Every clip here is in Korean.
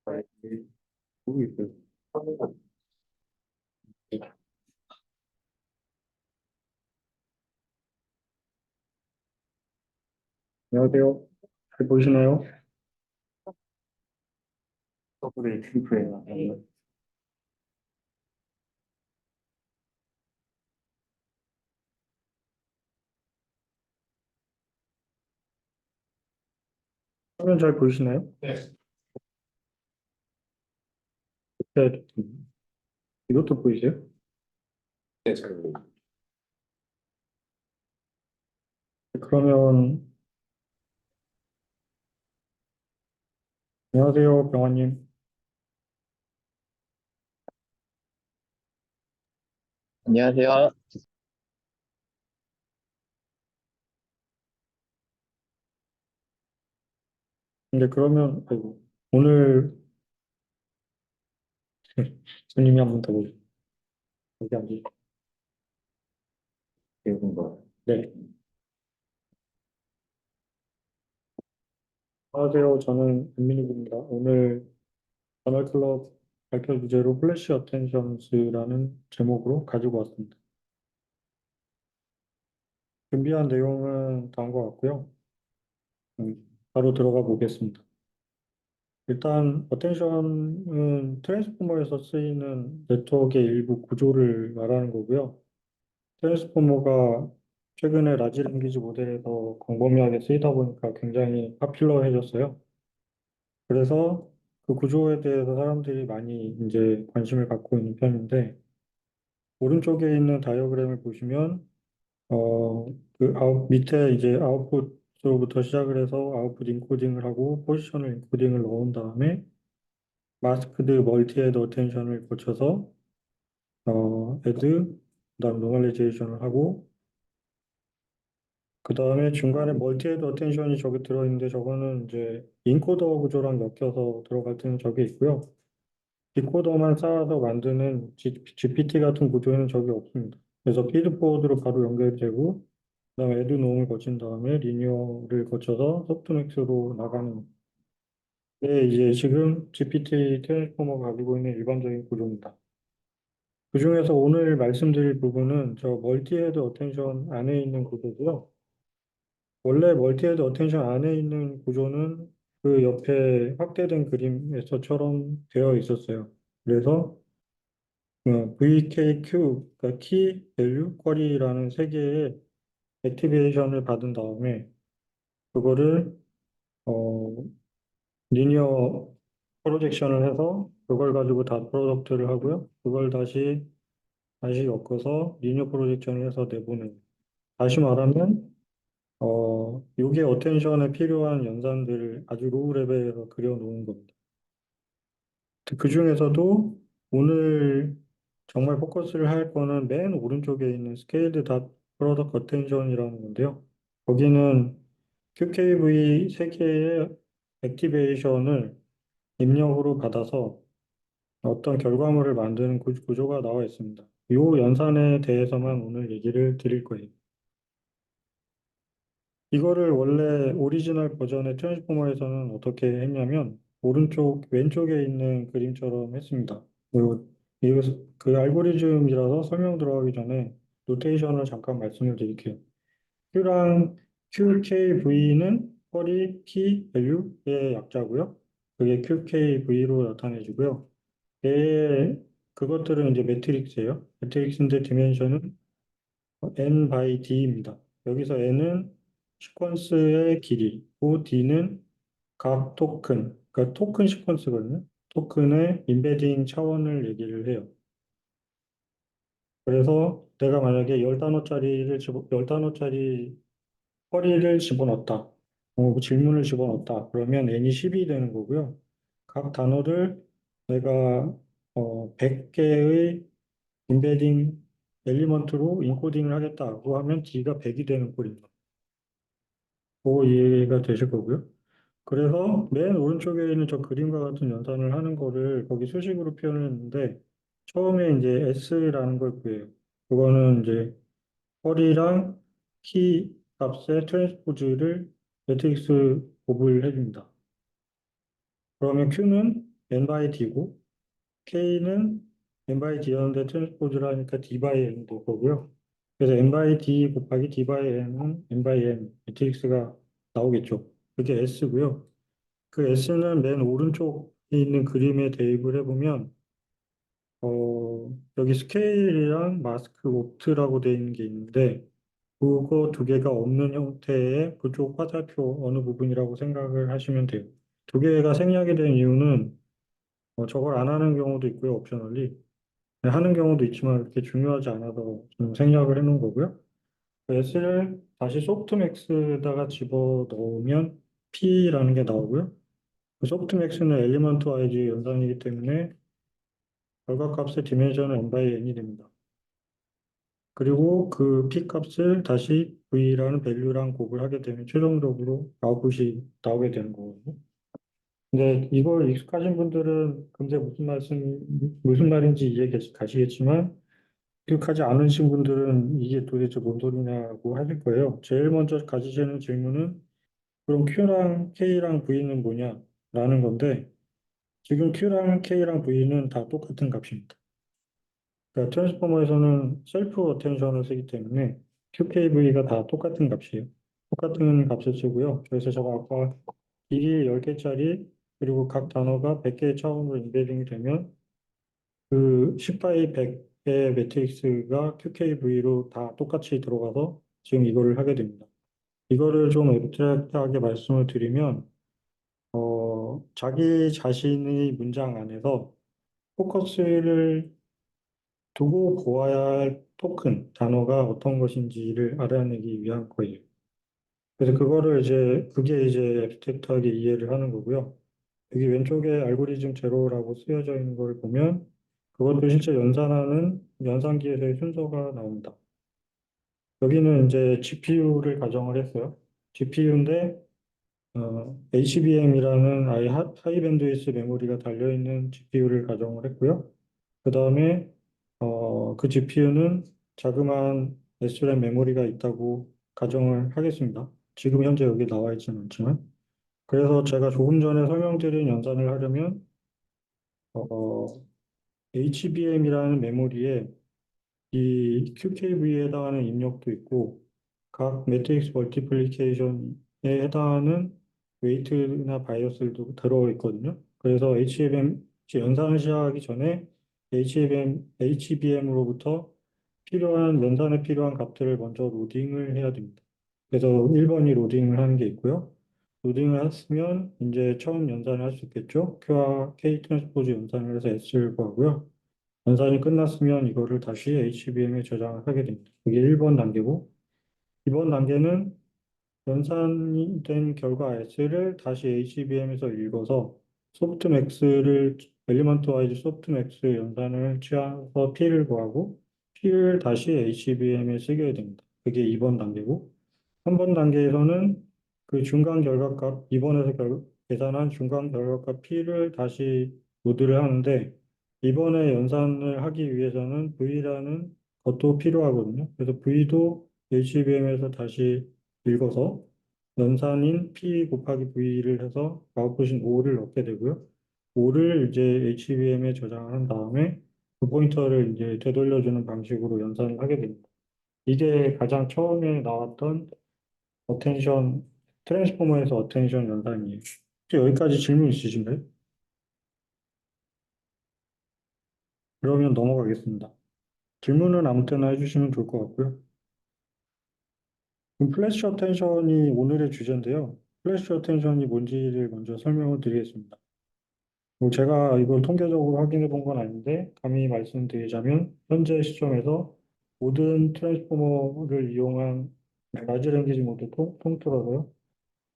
네, 보고 있어요. 안녕하세요. 잘 보이시나요? 더블의 트리플의 화면 잘 보이시나요? 네. 네. 이것도 보이세요? 네, 잘 보여요. 그러면 안녕하세요, 병환님. 안녕하세요. 근데 그러면 아이고, 오늘 손님이 한 분 더 보죠. 여기 앉으세요. 배운 거. 네. 안녕하세요. 저는 김민욱입니다. 오늘 저널클럽 발표 주제로 플래시 어텐션스라는 제목으로 가지고 왔습니다. 준비한 내용은 다음과 같고요. 바로 들어가 보겠습니다. 일단 어텐션은 트랜스포머에서 쓰이는 네트워크의 일부 구조를 말하는 거고요. 트랜스포머가 최근에 라지 랭귀지 모델에서 광범위하게 쓰이다 보니까 굉장히 파퓰러해졌어요. 그래서 그 구조에 대해서 사람들이 많이 이제 관심을 갖고 있는 편인데, 오른쪽에 있는 다이어그램을 보시면 밑에 이제 아웃풋으로부터 시작을 해서 아웃풋 인코딩을 하고 포지셔널 인코딩을 넣은 다음에 마스크드 멀티 헤드 어텐션을 거쳐서 헤드 그다음 노멀리제이션을 하고 그 다음에 중간에 멀티 헤드 어텐션이 저기 들어있는데 저거는 이제 인코더 구조랑 엮여서 들어갈 때는 저게 있고요. 디코더만 쌓아서 만드는 GPT 같은 구조에는 저게 없습니다. 그래서 피드포드로 바로 연결되고 그다음에 애드 노음을 거친 다음에 리니어를 거쳐서 소프트맥스로 나가는 게 이제 지금 GPT 트랜스포머가 가지고 있는 일반적인 구조입니다. 그중에서 오늘 말씀드릴 부분은 저 멀티헤드 어텐션 안에 있는 구조고요. 원래 멀티헤드 어텐션 안에 있는 구조는 그 옆에 확대된 그림에서처럼 되어 있었어요. 그래서 VKQ, 그러니까 키 밸류 쿼리라는 세 개의 액티베이션을 받은 다음에 그거를 어, 리니어 프로젝션을 해서 그걸 가지고 다 프로덕트를 하고요. 그걸 다시 엮어서 리니어 프로젝션을 해서 내보내요. 다시 말하면 요게 어텐션에 필요한 연산들을 아주 로우 레벨에서 그려놓은 겁니다. 그 중에서도 오늘 정말 포커스를 할 거는 맨 오른쪽에 있는 스케일드 닷 프로덕트 어텐션이라는 건데요. 거기는 QKV 세 개의 액티베이션을 입력으로 받아서 어떤 결과물을 만드는 구조가 나와 있습니다. 이 연산에 대해서만 오늘 얘기를 드릴 거예요. 이거를 원래 오리지널 버전의 트랜스포머에서는 어떻게 했냐면 왼쪽에 있는 그림처럼 했습니다. 그리고 그 알고리즘이라서 설명 들어가기 전에 노테이션을 잠깐 말씀을 드릴게요. Q랑 QKV는 쿼리 키 밸류의 약자고요. 그게 QKV로 나타내주고요. 그것들은 이제 매트릭스예요. 매트릭스인데 디멘션은 n by d입니다. 여기서 n은 시퀀스의 길이고 d는 각 토큰, 그러니까 토큰 시퀀스거든요. 토큰의 임베딩 차원을 얘기를 해요. 그래서 내가 만약에 10단어짜리 쿼리를 집어넣었다. 질문을 집어넣었다. 그러면 n이 10이 되는 거고요. 각 단어를 내가 100개의 임베딩 엘리먼트로 인코딩을 하겠다고 하면 D가 100이 되는 꼴입니다. 그거 이해가 되실 거고요. 그래서 맨 오른쪽에 있는 저 그림과 같은 연산을 하는 거를 거기 수식으로 표현을 했는데 처음에 이제 S라는 걸 구해요. 그거는 이제 쿼리랑 키 값의 트랜스포즈를 매트릭스 곱을 해줍니다. 그러면 Q는 n by d고 k는 n by d였는데 트랜스포즈라니까 d by n 될 거고요. 그래서 n by d 곱하기 d by n은 n by n 매트릭스가 나오겠죠. 그게 S고요. 그 S는 맨 오른쪽에 있는 그림에 대입을 해보면 여기 스케일이랑 마스크 옵트라고 되어 있는 게 있는데 그거 두 개가 없는 형태의 그쪽 화살표 어느 부분이라고 생각을 하시면 돼요. 두 개가 생략이 된 이유는 저걸 안 하는 경우도 있고요, 옵셔널리. 네, 하는 경우도 있지만 그렇게 중요하지 않아서 좀 생략을 해놓은 거고요. 그 S를 다시 소프트맥스에다가 집어 넣으면 P라는 게 나오고요. 그 소프트맥스는 엘리먼트 와이즈 연산이기 때문에 결과값의 디멘션은 n by n이 됩니다. 그리고 그 P 값을 다시 V라는 밸류랑 곱을 하게 되면 최종적으로 아웃풋이 나오게 되는 거거든요. 근데 이걸 익숙하신 분들은 근데 무슨 말인지 이해 가시겠지만 익숙하지 않으신 분들은 이게 도대체 뭔 소리냐고 하실 거예요. 제일 먼저 가지시는 질문은 그럼 Q랑 K랑 V는 뭐냐? 라는 건데 지금 Q랑 K랑 V는 다 똑같은 값입니다. 그러니까 트랜스포머에서는 셀프 어텐션을 쓰기 때문에 QKV가 다 똑같은 값이에요. 똑같은 값을 쓰고요. 그래서 제가 아까 길이 10개짜리 그리고 각 단어가 100개의 차원으로 인베딩이 되면 그 10바이 100의 매트릭스가 QKV로 다 똑같이 들어가서 지금 이거를 하게 됩니다. 이거를 좀 애브스트랙트하게 말씀을 드리면 자기 자신의 문장 안에서 포커스를 두고 보아야 할 토큰, 단어가 어떤 것인지를 알아내기 위한 거예요. 그래서 그게 이제 애브스트랙트하게 이해를 하는 거고요. 여기 왼쪽에 알고리즘 제로라고 쓰여져 있는 걸 보면 그것도 실제 연산하는 연산기에서의 순서가 나옵니다. 여기는 이제 GPU를 가정을 했어요. GPU인데 HBM이라는 아예 하이 밴드위스 메모리가 달려있는 GPU를 가정을 했고요. 그 다음에 그 GPU는 자그마한 SRAM 메모리가 있다고 가정을 하겠습니다. 지금 현재 여기 나와 있지는 않지만. 그래서 제가 조금 전에 설명드린 연산을 하려면 HBM이라는 메모리에 이 QKV에 해당하는 입력도 있고 각 매트릭스 멀티플리케이션에 해당하는 웨이트나 바이어스도 들어있거든요. 그래서 연산을 시작하기 전에 HBM으로부터 연산에 필요한 값들을 먼저 로딩을 해야 됩니다. 그래서 1번이 로딩을 하는 게 있고요. 로딩을 했으면 이제 처음 연산을 할 수 있겠죠. Q와 K 트랜스포즈 연산을 해서 S를 구하고요. 연산이 끝났으면 이거를 다시 HBM에 저장을 하게 됩니다. 그게 1번 단계고, 2번 단계는 연산이 된 결과 S를 다시 HBM에서 읽어서 소프트맥스를, 엘리먼트 와이즈 소프트맥스 연산을 취해서 P를 구하고, P를 다시 HBM에 쓰게 됩니다. 그게 2번 단계고, 3번 단계에서는 그 중간 결과값, 2번에서 계산한 중간 결과값 P를 다시 로드를 하는데, 이번에 연산을 하기 위해서는 V라는 것도 필요하거든요. 그래서 V도 HBM에서 다시 읽어서 연산인 P 곱하기 V를 해서 아웃풋인 O를 얻게 되고요. O를 이제 HBM에 저장을 한 다음에 그 포인터를 이제 되돌려주는 방식으로 연산을 하게 됩니다. 이게 가장 처음에 나왔던 어텐션, 트랜스포머에서 어텐션 연산이에요. 혹시 여기까지 질문 있으신가요? 그러면 넘어가겠습니다. 질문은 아무 때나 해주시면 좋을 것 같고요. 그럼 플래시 어텐션이 오늘의 주제인데요. 플래시 어텐션이 뭔지를 먼저 설명을 드리겠습니다. 뭐 제가 이걸 통계적으로 확인해 본 건 아닌데, 감히 말씀드리자면, 현재 시점에서 모든 트랜스포머를 이용한 라지 랭귀지 모두 통틀어서요.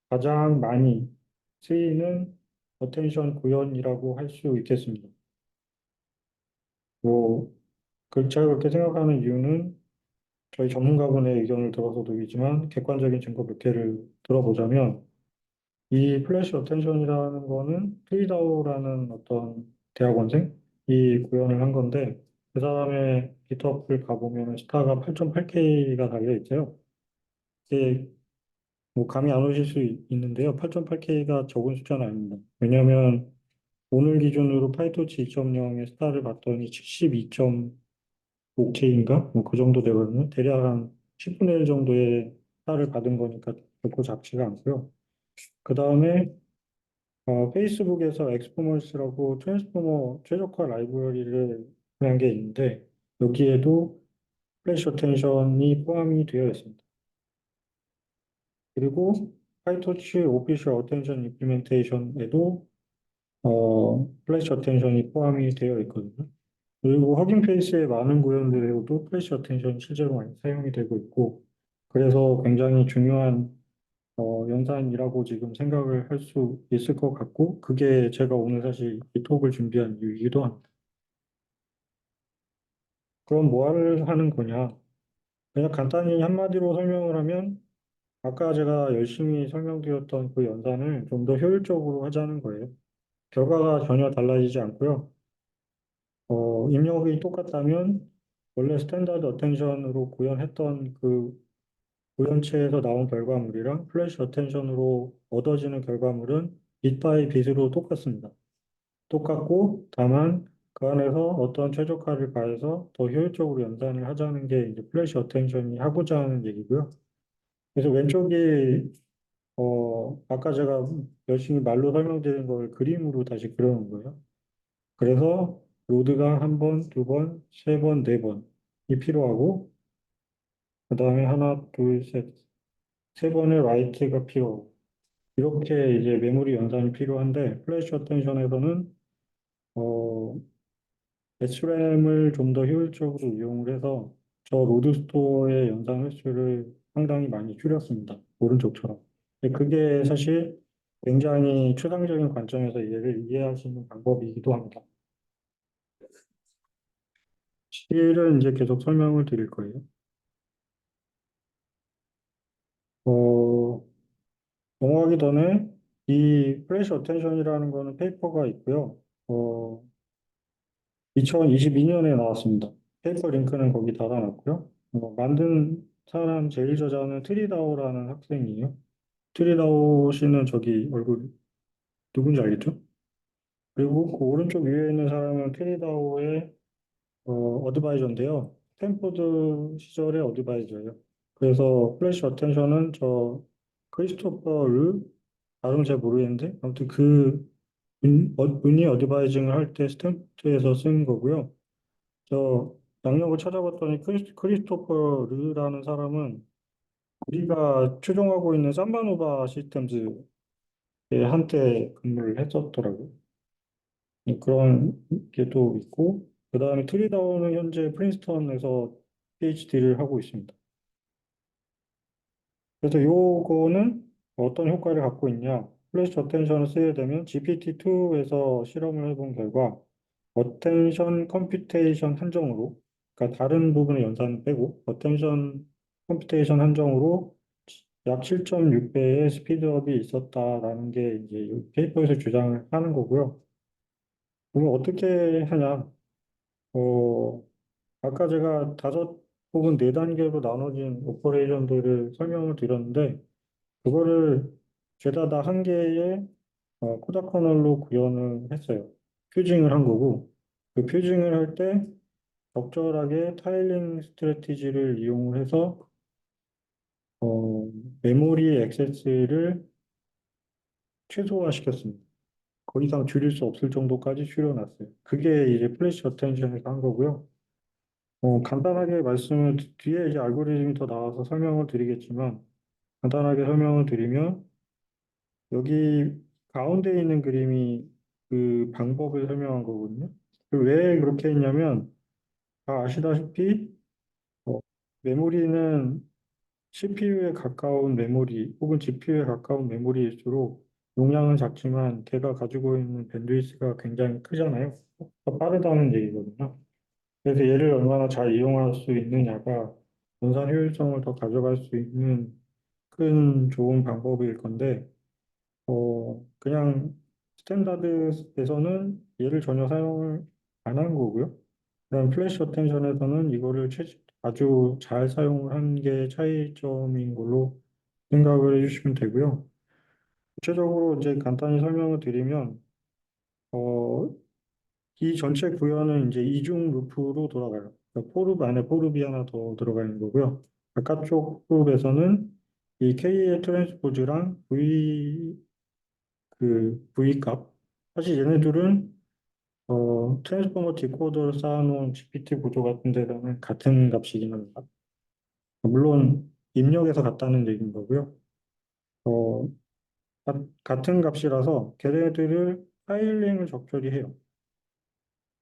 가장 많이 쓰이는 어텐션 구현이라고 할 수 있겠습니다. 뭐, 제가 그렇게 생각하는 이유는 저희 전문가분의 의견을 들어서도 이지만 객관적인 증거 몇 개를 들어보자면 이 플래시 어텐션이라는 거는 트위다오라는 어떤 대학원생이 구현을 한 건데 그 사람의 깃허브를 가보면 스타가 8.8K가 달려 있어요. 이게 뭐 감이 안 오실 수 있는데요. 8.8K가 적은 숫자는 아닙니다. 왜냐하면 오늘 기준으로 파이토치 2.0의 스타를 봤더니 72.5K인가? 뭐 그 정도 되거든요. 대략 한 10분의 1 정도의 스타를 받은 거니까 결코 작지가 않고요. 그 다음에 페이스북에서 엑스포먼스라고 트랜스포머 최적화 라이브러리를 한 게 있는데 여기에도 플래시 어텐션이 포함이 되어 있습니다. 그리고 파이토치 오피셜 어텐션 임플리멘테이션에도 플래시 어텐션이 포함이 되어 있거든요. 그리고 허깅 페이스의 많은 구현들에도 플래시 어텐션이 실제로 많이 사용이 되고 있고 그래서 굉장히 중요한 연산이라고 지금 생각을 할 수 있을 것 같고 그게 제가 오늘 사실 이 톡을 준비한 이유이기도 합니다. 그럼 뭐를 하는 거냐? 그냥 간단히 한마디로 설명을 하면 아까 제가 열심히 설명드렸던 그 연산을 좀 더 효율적으로 하자는 거예요. 결과가 전혀 달라지지 않고요. 입력이 똑같다면 원래 스탠다드 어텐션으로 구현했던 그 구현체에서 나온 결과물이랑 플래시 어텐션으로 얻어지는 결과물은 빗 바이 빗으로 똑같습니다. 똑같고 다만 그 안에서 어떤 최적화를 가해서 더 효율적으로 연산을 하자는 게 이제 플래시 어텐션이 하고자 하는 얘기고요. 그래서 왼쪽이 아까 제가 열심히 말로 설명드린 걸 그림으로 다시 그려놓은 거예요. 그래서 로드가 한 번, 두 번, 세 번, 네 번이 필요하고 그 다음에 하나, 둘, 셋, 세 번의 라이트가 필요하고 이렇게 이제 메모리 연산이 필요한데 플래시 어텐션에서는 어, SRAM을 좀 더 효율적으로 이용을 해서 저 로드 스토어의 연산 횟수를 상당히 많이 줄였습니다. 오른쪽처럼. 근데 그게 사실 굉장히 추상적인 관점에서 얘를 이해할 수 있는 방법이기도 합니다. 실은 이제 계속 설명을 드릴 거예요. 어, 넘어가기 전에 이 플래시 어텐션이라는 거는 페이퍼가 있고요. 2022년에 나왔습니다. 페이퍼 링크는 거기 달아놨고요. 만든 사람 제일 저자는 트리다오라는 학생이에요. 트리다오 씨는 저기 얼굴 누군지 알겠죠? 그리고 그 오른쪽 위에 있는 사람은 트리다오의 어드바이저인데요. 스탠포드 시절의 어드바이저예요. 그래서 플래시 어텐션은 저 크리스토퍼 르 발음 잘 모르겠는데 아무튼 그 분이 어드바이징을 할 때 스탠포드에서 쓴 거고요. 저 양력을 찾아봤더니 크리스토퍼 르라는 사람은 우리가 추종하고 있는 삼바노바 시스템즈에 한때 근무를 했었더라고요. 그런 게 또 있고 그 다음에 트리다오는 현재 프린스턴에서 PhD를 하고 있습니다. 그래서 요거는 어떤 효과를 갖고 있냐? 플래시 어텐션을 쓰게 되면 GPT-2에서 실험을 해본 결과 어텐션 컴퓨테이션 한정으로 그러니까 다른 부분의 연산 빼고 어텐션 컴퓨테이션 한정으로 약 7.6배의 스피드업이 있었다라는 게 이제 이 페이퍼에서 주장을 하는 거고요. 그러면 어떻게 하냐? 어, 아까 제가 다섯 혹은 네 단계로 나눠진 오퍼레이션들을 설명을 드렸는데 그거를 죄다 다 한 개의 코다 커널로 구현을 했어요. 퓨징을 한 거고 그 퓨징을 할 때 적절하게 타일링 스트래티지를 이용을 해서 어, 메모리 액세스를 최소화시켰습니다. 더 이상 줄일 수 없을 정도까지 줄여놨어요. 그게 이제 플래시 어텐션에서 한 거고요. 간단하게 말씀을 뒤에 이제 알고리즘이 더 나와서 설명을 드리겠지만 간단하게 설명을 드리면 여기 가운데 있는 그림이 그 방법을 설명한 거거든요. 왜 그렇게 했냐면 다 아시다시피 어, 메모리는 CPU에 가까운 메모리 혹은 GPU에 가까운 메모리일수록 용량은 작지만 걔가 가지고 있는 밴드위스가 굉장히 크잖아요. 더 빠르다는 얘기거든요. 그래서 얘를 얼마나 잘 이용할 수 있느냐가 분산 효율성을 더 가져갈 수 있는 큰 좋은 방법일 건데 그냥 스탠다드에서는 얘를 전혀 사용을 안 한 거고요. 그다음 플래시 어텐션에서는 이거를 아주 잘 사용을 한 게 차이점인 걸로 생각을 해주시면 되고요. 구체적으로 이제 간단히 설명을 드리면 어, 이 전체 구현은 이제 이중 루프로 돌아가요. 그러니까 포룹 안에 포룹이 하나 더 들어가 있는 거고요. 바깥쪽 포룹에서는 이 K의 트랜스포즈랑 V 값. 사실 얘네들은 트랜스포머 디코더를 쌓아놓은 GPT 구조 같은 데서는 같은 값이긴 합니다. 물론 입력해서 같다는 얘기인 거고요. 어, 같은 값이라서 걔네들을 타일링을 적절히 해요.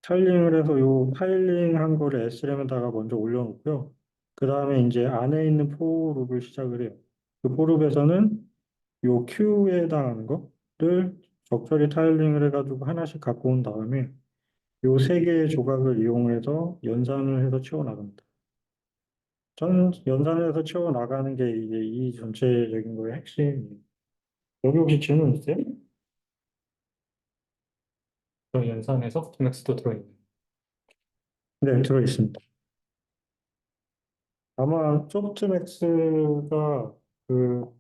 타일링을 해서 요 타일링 한 거를 SRAM에다가 먼저 올려놓고요. 그 다음에 이제 안에 있는 포룹을 시작을 해요. 그 포룹에서는 요 Q에 해당하는 거를 적절히 타일링을 해가지고 하나씩 갖고 온 다음에 요 세 개의 조각을 이용해서 연산을 해서 채워 나갑니다. 연산을 해서 채워 나가는 게 이제 이 전체적인 거의 핵심이에요. 여기 혹시 질문 있어요? 저 연산에서 소프트맥스도 들어있는. 네, 들어 있습니다. 아마 소프트맥스가 그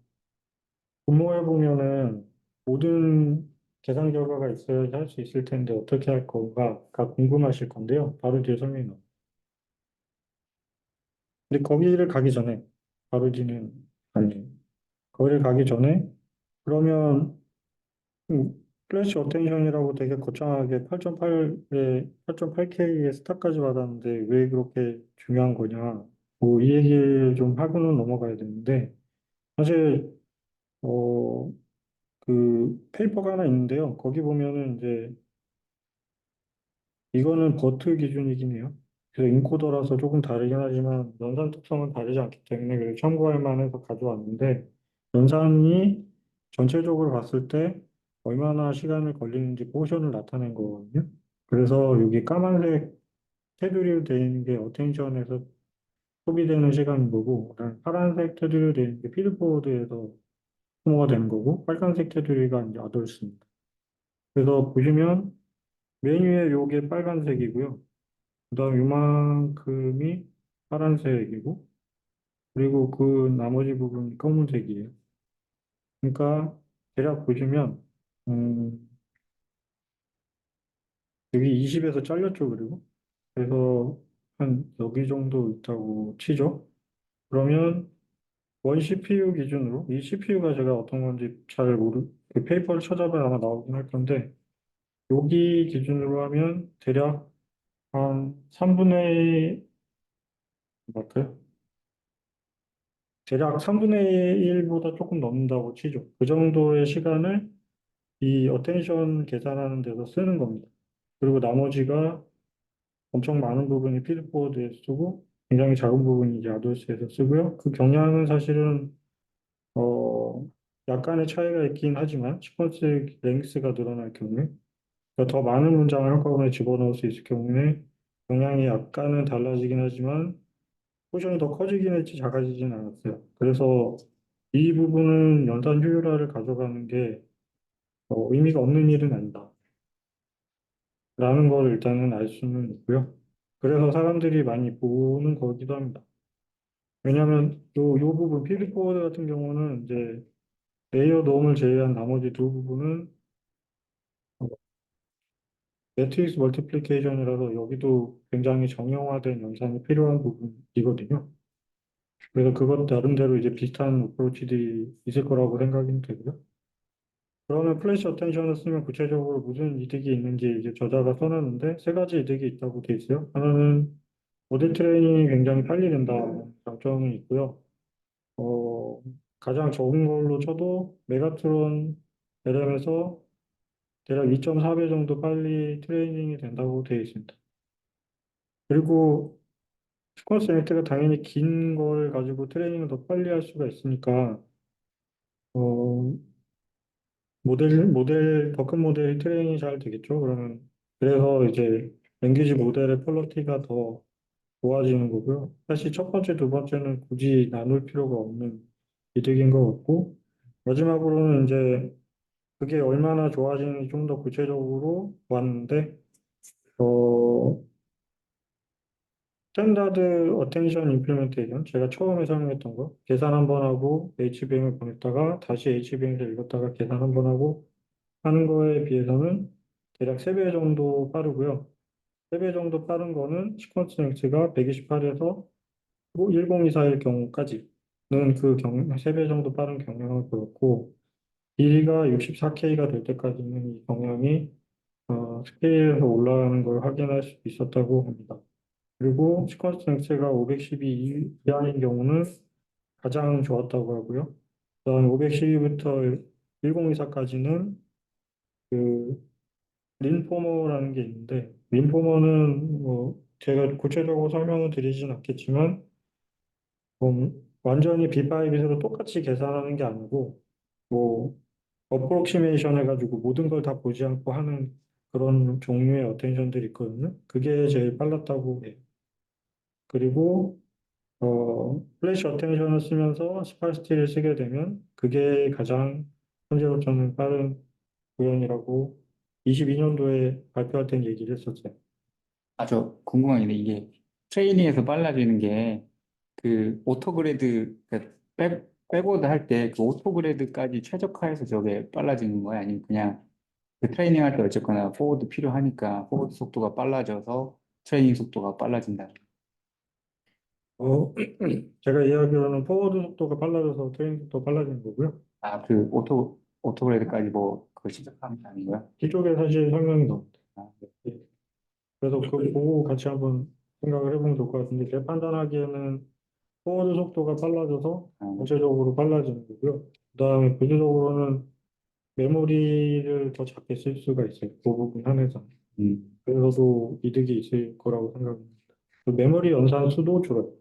분모해 보면은 모든 계산 결과가 있어야지 할 수 있을 텐데 어떻게 할 건가가 궁금하실 건데요. 바로 뒤에 설명이 나와요. 근데 거기를 가기 전에 바로 뒤는 아니에요. 거기를 가기 전에 그러면 플래시 어텐션이라고 되게 거창하게 8.8에 8.8K의 스타까지 받았는데 왜 그렇게 중요한 거냐? 뭐 이 얘기를 좀 하고는 넘어가야 되는데 사실 어 그 페이퍼가 하나 있는데요. 거기 보면은 이제 이거는 버트 기준이긴 해요. 그래서 인코더라서 조금 다르긴 하지만 연산 특성은 다르지 않기 때문에 그래서 참고할 만해서 가져왔는데 연산이 전체적으로 봤을 때 얼마나 시간을 걸리는지 포션을 나타낸 거거든요. 그래서 여기 까만색 테두리로 되어 있는 게 어텐션에서 소비되는 시간인 거고 그다음에 파란색 테두리로 되어 있는 게 피드포드에서 소모가 되는 거고 빨간색 테두리가 이제 아돌스입니다. 그래서 보시면 메뉴에 요게 빨간색이고요. 그다음 요만큼이 파란색이고 그리고 그 나머지 부분이 검은색이에요. 그러니까 대략 보시면 음, 여기 20에서 잘렸죠. 그리고 그래서 한 여기 정도 있다고 치죠. 그러면 원 CPU 기준으로 이 CPU가 제가 어떤 건지 잘 그 페이퍼를 찾아봐야 아마 나오긴 할 건데 여기 기준으로 하면 대략 한 3분의 맞까요? 대략 3분의 1보다 조금 넘는다고 치죠. 그 정도의 시간을 이 어텐션 계산하는 데서 쓰는 겁니다. 그리고 나머지가 엄청 많은 부분이 피드포드에 쓰고 굉장히 작은 부분이 이제 아도스에서 쓰고요. 그 경향은 사실은 어 약간의 차이가 있긴 하지만 시퀀스 랭스가 늘어날 경우에 그러니까 더 많은 문장을 한꺼번에 집어넣을 수 있을 경우에 경향이 약간은 달라지긴 하지만 포션이 더 커지긴 했지 작아지진 않았어요. 그래서 이 부분은 연산 효율화를 가져가는 게 의미가 없는 일은 아니다. 라는 걸 일단은 알 수는 있고요. 그래서 사람들이 많이 보는 거기도 합니다. 왜냐하면 요 부분, 필드포워드 같은 경우는 이제 레이어 돔을 제외한 나머지 두 부분은 매트릭스 멀티플리케이션이라서 여기도 굉장히 정형화된 연산이 필요한 부분이거든요. 그래서 그것 나름대로 이제 비슷한 어프로치들이 있을 거라고 생각이 되고요. 그러면 플래시 어텐션을 쓰면 구체적으로 무슨 이득이 있는지 이제 저자가 써놨는데 세 가지 이득이 있다고 돼 있어요. 하나는 모델 트레이닝이 굉장히 빨리 된다는 장점이 있고요. 어, 가장 적은 걸로 쳐도 메가트론 LM에서 대략 2.4배 정도 빨리 트레이닝이 된다고 되어 있습니다. 그리고 스쿼트 넥트가 당연히 긴 걸 가지고 트레이닝을 더 빨리 할 수가 있으니까 어, 더 큰 모델이 트레이닝이 잘 되겠죠. 그러면 그래서 이제 랭귀지 모델의 퀄리티가 더 좋아지는 거고요. 사실 첫 번째, 두 번째는 굳이 나눌 필요가 없는 이득인 것 같고 마지막으로는 이제 그게 얼마나 좋아지는지 좀 더 구체적으로 봤는데 어, 스탠다드 어텐션 임플리멘테이션 제가 처음에 설명했던 거 계산 한번 하고 HBM을 보냈다가 다시 HBM을 읽었다가 계산 한번 하고 하는 거에 비해서는 대략 3배 정도 빠르고요. 3배 정도 빠른 거는 시퀀스 랭스가 128에서 1024일 경우까지는 3배 정도 빠른 경향을 보였고, 길이가 64K가 될 때까지는 이 경향이 스케일에서 올라가는 걸 확인할 수 있었다고 합니다. 그리고 시퀀스 랭스가 512 이하인 경우는 가장 좋았다고 하고요. 그다음 512부터 1024까지는 그 린포머라는 게 있는데, 린포머는 뭐 제가 구체적으로 설명을 드리진 않겠지만 완전히 B5로 똑같이 계산하는 게 아니고 뭐 어프록시메이션 해가지고 모든 걸 다 보지 않고 하는 그런 종류의 어텐션들이 있거든요. 그게 제일 빨랐다고 해요. 그리고 플래시 어텐션을 쓰면서 스파르시티를 쓰게 되면 그게 가장 현재로서는 빠른 구현이라고 22년도에 발표할 땐 얘기를 했었어요. 아, 저 궁금한 게 이게 트레이닝에서 빨라지는 게 그 오토그레드, 그러니까 백워드 할 때 그 오토그레드까지 최적화해서 저게 빨라지는 거야? 아니면 그냥 그 트레이닝 할 때 어쨌거나 포워드 필요하니까 포워드 속도가 빨라져서 트레이닝 속도가 빨라진다. 어, 제가 이야기로는 포워드 속도가 빨라져서 트레이닝 속도가 빨라지는 거고요. 아, 그 오토그레드까지 뭐 그걸 시작하는 게 아닌가요? 뒤쪽에 사실 설명이 나옵니다. 아, 네. 예. 그래서 그거 보고 같이 한번 생각을 해보면 좋을 것 같은데, 제 판단하기에는 포워드 속도가 빨라져서 아, 전체적으로 빨라지는 거고요. 그다음에 부수적으로는 메모리를 더 작게 쓸 수가 있어요. 그 부분 한해서. 그래서도 이득이 있을 거라고 생각합니다. 그 메모리 연산 수도 줄어요.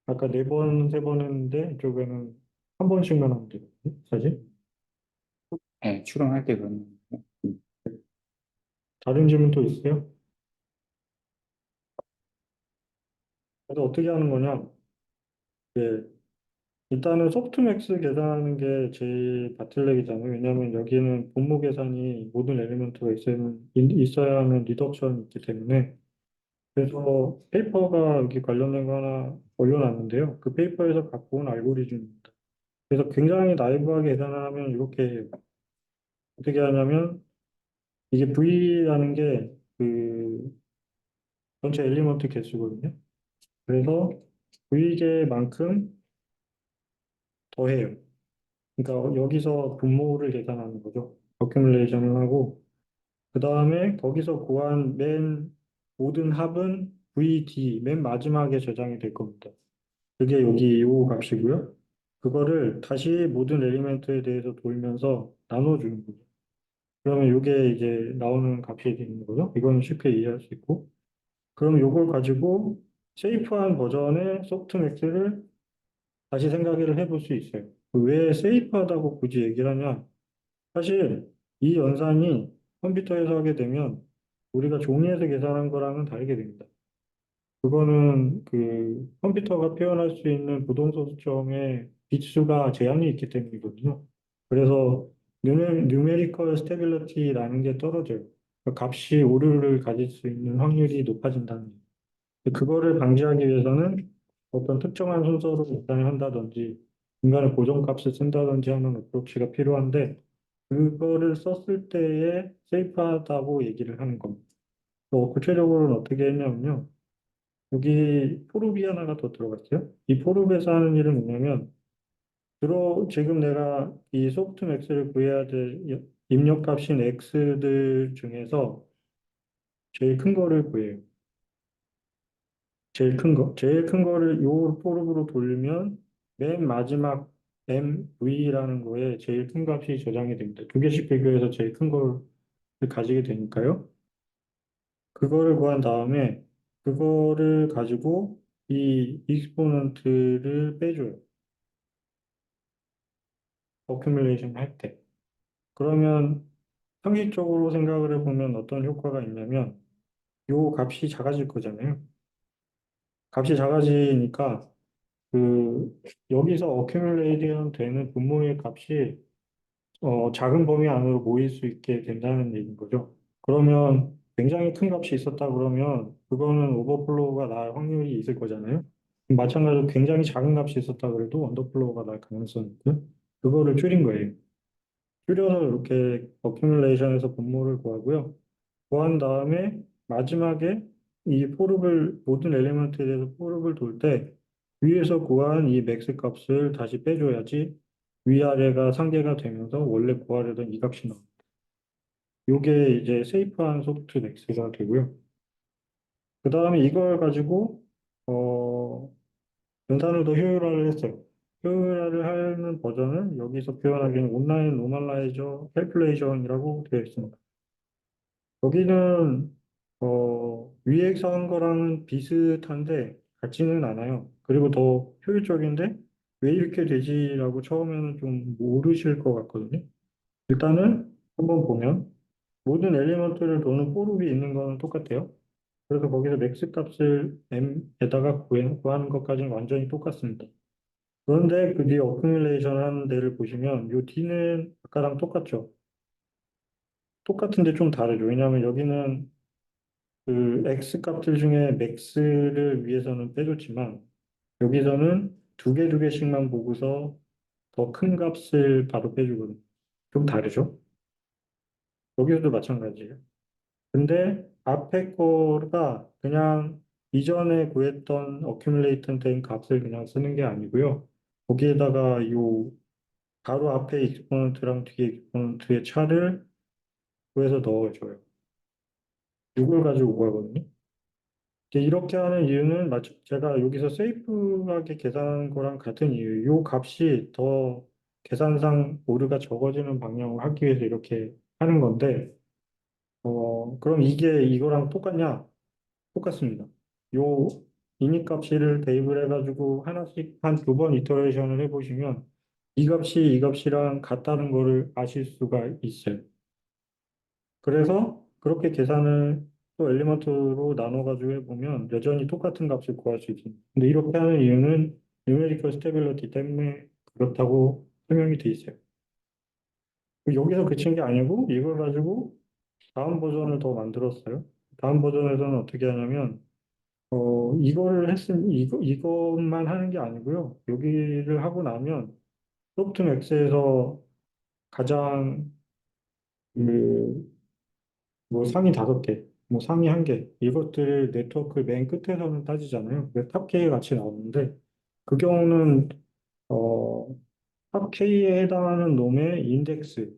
아까 4번, 3번 했는데 이쪽에는 한 번씩만 하면 되거든요. 사실. 네, 출원할 때 그러면. 음. 다른 질문 또 있어요? 그래서 어떻게 하는 거냐? 예, 일단은 소프트맥스 계산하는 게 제일 바틀렉이잖아요. 왜냐하면 여기는 분모 계산이 모든 엘리먼트가 있어야 하는 리덕션이 있기 때문에. 그래서 페이퍼가 여기 관련된 거 하나 올려놨는데요. 그 페이퍼에서 갖고 온 알고리즘입니다. 그래서 굉장히 나이브하게 계산을 하면 이렇게 해요. 어떻게 하냐면 이게 V라는 게 그 전체 엘리먼트 개수거든요. 그래서 V개만큼 더해요. 그러니까 여기서 분모를 계산하는 거죠. 어큐뮬레이션을 하고 그 다음에 거기서 구한 모든 합은 VD 맨 마지막에 저장이 될 겁니다. 그게 여기 요 값이고요. 그거를 다시 모든 엘리멘트에 대해서 돌면서 나눠주는 거죠. 그러면 이게 이제 나오는 값이 되는 거죠. 이건 쉽게 이해할 수 있고. 그럼 이걸 가지고 세이프한 버전의 소프트맥스를 다시 생각을 해볼 수 있어요. 왜 세이프하다고 굳이 얘기를 하냐? 사실 이 연산이 컴퓨터에서 하게 되면 우리가 종이에서 계산한 거랑은 다르게 됩니다. 그거는 그 컴퓨터가 표현할 수 있는 부동소수점의 빗수가 제한이 있기 때문이거든요. 그래서 뉴메리컬 스테빌리티라는 게 떨어져요. 그러니까 값이 오류를 가질 수 있는 확률이 높아진다는 거예요. 그거를 방지하기 위해서는 어떤 특정한 순서로 계산을 한다든지 중간에 고정값을 쓴다든지 하는 어프로치가 필요한데 그거를 썼을 때에 세이프하다고 얘기를 하는 겁니다. 구체적으로는 어떻게 했냐면요. 여기 포룹이 하나가 더 들어갔어요. 이 포룹에서 하는 일은 뭐냐면 지금 내가 이 소프트맥스를 구해야 될 입력값인 x들 중에서 제일 큰 거를 구해요. 제일 큰 거. 제일 큰 거를 요 포룹으로 돌리면 맨 마지막 MV라는 거에 제일 큰 값이 저장이 됩니다. 두 개씩 비교해서 제일 큰 걸 가지게 되니까요. 그거를 구한 다음에 그거를 가지고 이 익스포넌트를 빼줘요. 어큐뮬레이션 할 때. 그러면 상식적으로 생각을 해보면 어떤 효과가 있냐면 요 값이 작아질 거잖아요. 값이 작아지니까 여기서 어큐뮬레이션 되는 분모의 값이 작은 범위 안으로 모일 수 있게 된다는 얘기인 거죠. 그러면 굉장히 큰 값이 있었다 그러면 그거는 오버플로우가 날 확률이 있을 거잖아요. 마찬가지로 굉장히 작은 값이 있었다 그래도 언더플로우가 날 가능성이 있고 그거를 줄인 거예요. 줄여서 이렇게 어큐뮬레이션에서 분모를 구하고요. 구한 다음에 마지막에 이 포룹을 모든 엘리먼트에 대해서 포룹을 돌 때 위에서 구한 이 맥스 값을 다시 빼줘야지 위아래가 상계가 되면서 원래 구하려던 이 값이 나옵니다. 이게 이제 세이프한 소프트 맥스가 되고요. 그 다음에 이걸 가지고 연산을 더 효율화를 했어요. 효율화를 하는 버전은 여기서 표현하기는 온라인 노멀라이저 캘큘레이션이라고 되어 있습니다. 여기는 위에서 한 거랑은 비슷한데 같지는 않아요. 그리고 더 효율적인데 왜 이렇게 되지라고 처음에는 좀 모르실 것 같거든요. 일단은 한번 보면 모든 엘리먼트를 도는 포룹이 있는 거는 똑같아요. 그래서 거기서 맥스 값을 m에다가 구하는 것까지는 완전히 똑같습니다. 그런데 그 뒤에 어큐뮬레이션 하는 데를 보시면 요 D는 아까랑 똑같죠. 똑같은데 좀 다르죠. 왜냐하면 여기는 그 X 값들 중에 맥스를 위해서는 빼줬지만 여기서는 두 개씩만 보고서 더 큰 값을 바로 빼주거든요. 좀 다르죠. 여기서도 마찬가지예요. 근데 앞에 거가 그냥 이전에 구했던 어큐뮬레이트 된 값을 그냥 쓰는 게 아니고요. 거기에다가 요 바로 앞에 익스포넌트랑 뒤에 익스포넌트의 차를 구해서 넣어줘요. 이걸 가지고 구하거든요. 이제 이렇게 하는 이유는 제가 여기서 세이프하게 계산하는 거랑 같은 이유. 요 값이 더 계산상 오류가 적어지는 방향으로 하기 위해서 이렇게 하는 건데, 그럼 이게 이거랑 똑같냐? 똑같습니다. 요 이닉 값을 대입을 해가지고 하나씩 한 두 번 이터레이션을 해보시면 이 값이랑 같다는 거를 아실 수가 있어요. 그래서 그렇게 계산을 또 엘리먼트로 나눠가지고 해보면 여전히 똑같은 값을 구할 수 있습니다. 근데 이렇게 하는 이유는 뉴메리컬 스테빌리티 때문에 그렇다고 설명이 돼 있어요. 여기서 그친 게 아니고 이걸 가지고 다음 버전을 더 만들었어요. 다음 버전에서는 어떻게 하냐면 이거를 이것만 하는 게 아니고요. 여기를 하고 나면 소프트맥스에서 가장 그 뭐 상위 다섯 개, 뭐 상위 한 개, 이것들을 네트워크 맨 끝에서는 따지잖아요. 탑 K에 같이 나오는데, 그 경우는, 어, 탑 K에 해당하는 놈의 인덱스를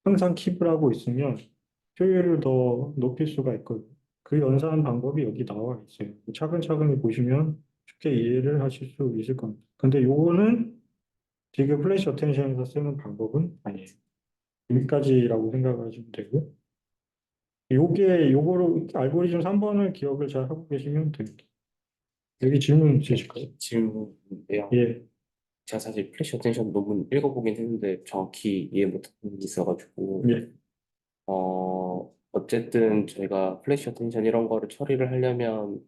항상 킵을 하고 있으면 효율을 더 높일 수가 있거든요. 그 연산 방법이 여기 나와 있어요. 차근차근히 보시면 쉽게 이해를 하실 수 있을 겁니다. 근데 요거는 지금 플래시 어텐션에서 쓰는 방법은 아니에요. 여기까지라고 생각하시면 되고, 요거로 알고리즘 3번을 기억을 잘 하고 계시면 됩니다. 여기 질문 있으실까요? 질문인데요. 예, 제가 사실 플래시 어텐션 논문 읽어보긴 했는데 정확히 이해 못한 부분이 있어가지고 예. 어쨌든 저희가 플래시 어텐션 이런 거를 처리를 하려면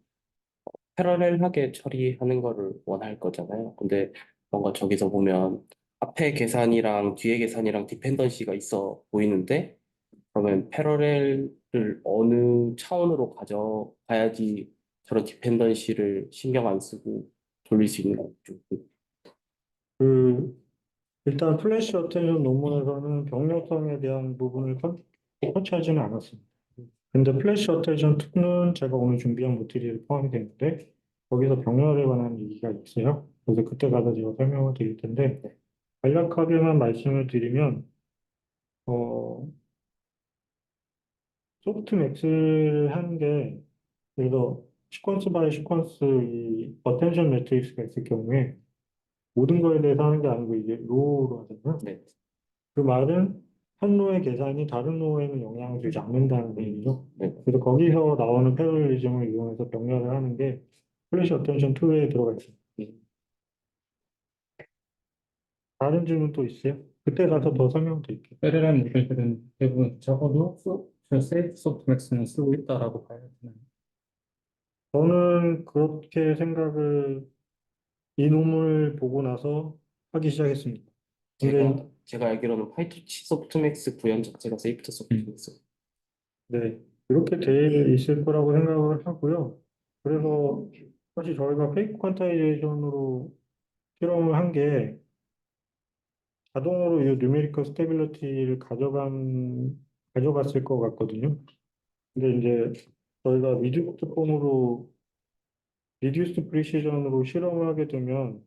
패러렐하게 처리하는 거를 원할 거잖아요. 근데 뭔가 저기서 보면 앞에 계산이랑 뒤에 계산이랑 디펜던시가 있어 보이는데 그러면 패러렐을 어느 차원으로 가져가야지 저런 디펜던시를 신경 안 쓰고 돌릴 수 있는 거죠. 그, 일단 플래시 어텐션 논문에서는 병렬성에 대한 부분을 터치하지는 않았습니다. 근데 플래시 어텐션 2는 제가 오늘 준비한 모듈이 포함이 되는데, 거기서 병렬에 관한 얘기가 있어요. 그래서 그때 가서 제가 설명을 드릴 텐데, 간략하게만 말씀을 드리면, 어, 소프트 맥스를 하는 게 그래서 시퀀스 바이 시퀀스 이 어텐션 매트릭스가 있을 경우에 모든 거에 대해서 하는 게 아니고 이게 로우로 하잖아요. 네. 그 말은 한 로의 계산이 다른 로에는 영향을 주지 않는다는 얘기죠. 네. 그래서 거기서 나오는 패러렐리즘을 이용해서 병렬을 하는 게 플래시 어텐션 2에 들어가 있습니다. 다른 질문 또 있어요? 그때 가서 더 설명드릴게요. LLM 모델들은 대부분 적어도 저 세이프 소프트맥스는 쓰고 있다라고 봐야 되나요? 저는 그렇게 생각을 이 논문을 보고 나서 하기 시작했습니다. 근데 제가 알기로는 파이토치 소프트맥스 구현 자체가 세이프트 소프트맥스. 네, 이렇게 돼 있을 거라고 생각을 하고요. 그래서 사실 저희가 페이크 퀀타이제이션으로 실험을 한 게 자동으로 이 뉴메리컬 스테빌리티를 가져갔을 것 같거든요. 근데 이제 저희가 리듀스드 폼으로 리듀스드 프리시전으로 실험을 하게 되면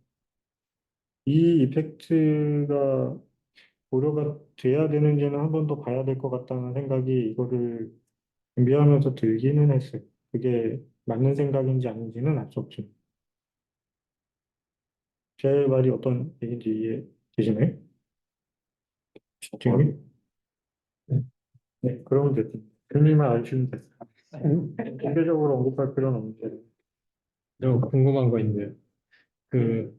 이 이펙트가 고려가 돼야 되는지는 한 번 더 봐야 될 것 같다는 생각이 이거를 준비하면서 들기는 했어요. 그게 맞는 생각인지 아닌지는 알 수 없지만. 제 말이 어떤 얘기인지 이해되시나요? 저도 지금? 네, 그러면 됐습니다. 의미만 알시면 됐어요. 공개적으로 언급할 필요는 없는데. 저 궁금한 거 있는데요.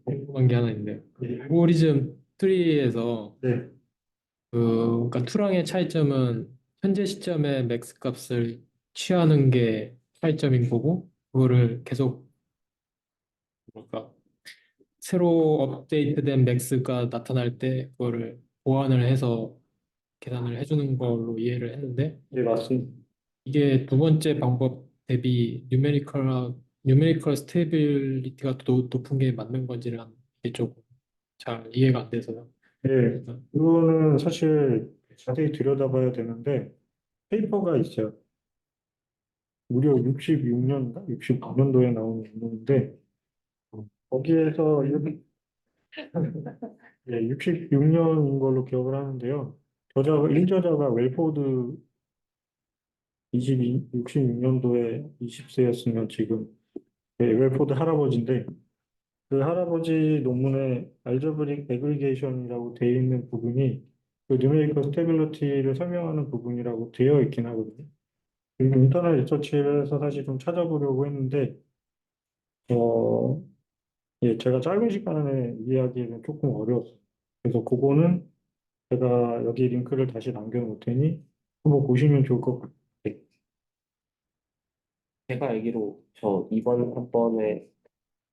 궁금한 게 하나 있는데요. 알고리즘 트리에서 네, 그러니까 투랑의 차이점은 현재 시점에 맥스 값을 취하는 게 차이점인 거고, 그거를 계속 뭐랄까 새로 업데이트된 맥스가 나타날 때 그거를 보완을 해서 계산을 해주는 걸로 이해를 했는데, 네, 맞습니다. 이게 두 번째 방법 대비 뉴메리컬 스테빌리티가 더 높은 게 맞는 건지는 이게 조금 잘 이해가 안 돼서요. 네, 그거는 사실 자세히 들여다봐야 되는데, 페이퍼가 있어요. 무려 66년인가? 69년도에 나온 논문인데, 거기에서 이렇게 66년인 걸로 기억을 하는데요. 인저자가 웰포드 66년도에 20세였으면 지금 웰포드 할아버지인데, 그 할아버지 논문에 알제브릭 애그리게이션이라고 되어 있는 부분이 그 뉴메리컬 스테빌리티를 설명하는 부분이라고 되어 있긴 하거든요. 그리고 인터넷 리서치를 해서 사실 좀 찾아보려고 했는데, 어, 예, 제가 짧은 시간에 이해하기에는 조금 어려웠어요. 그래서 그거는 제가 여기 링크를 다시 남겨놓을 테니 한번 보시면 좋을 것 같아요. 제가 알기로 저 이번 한 번에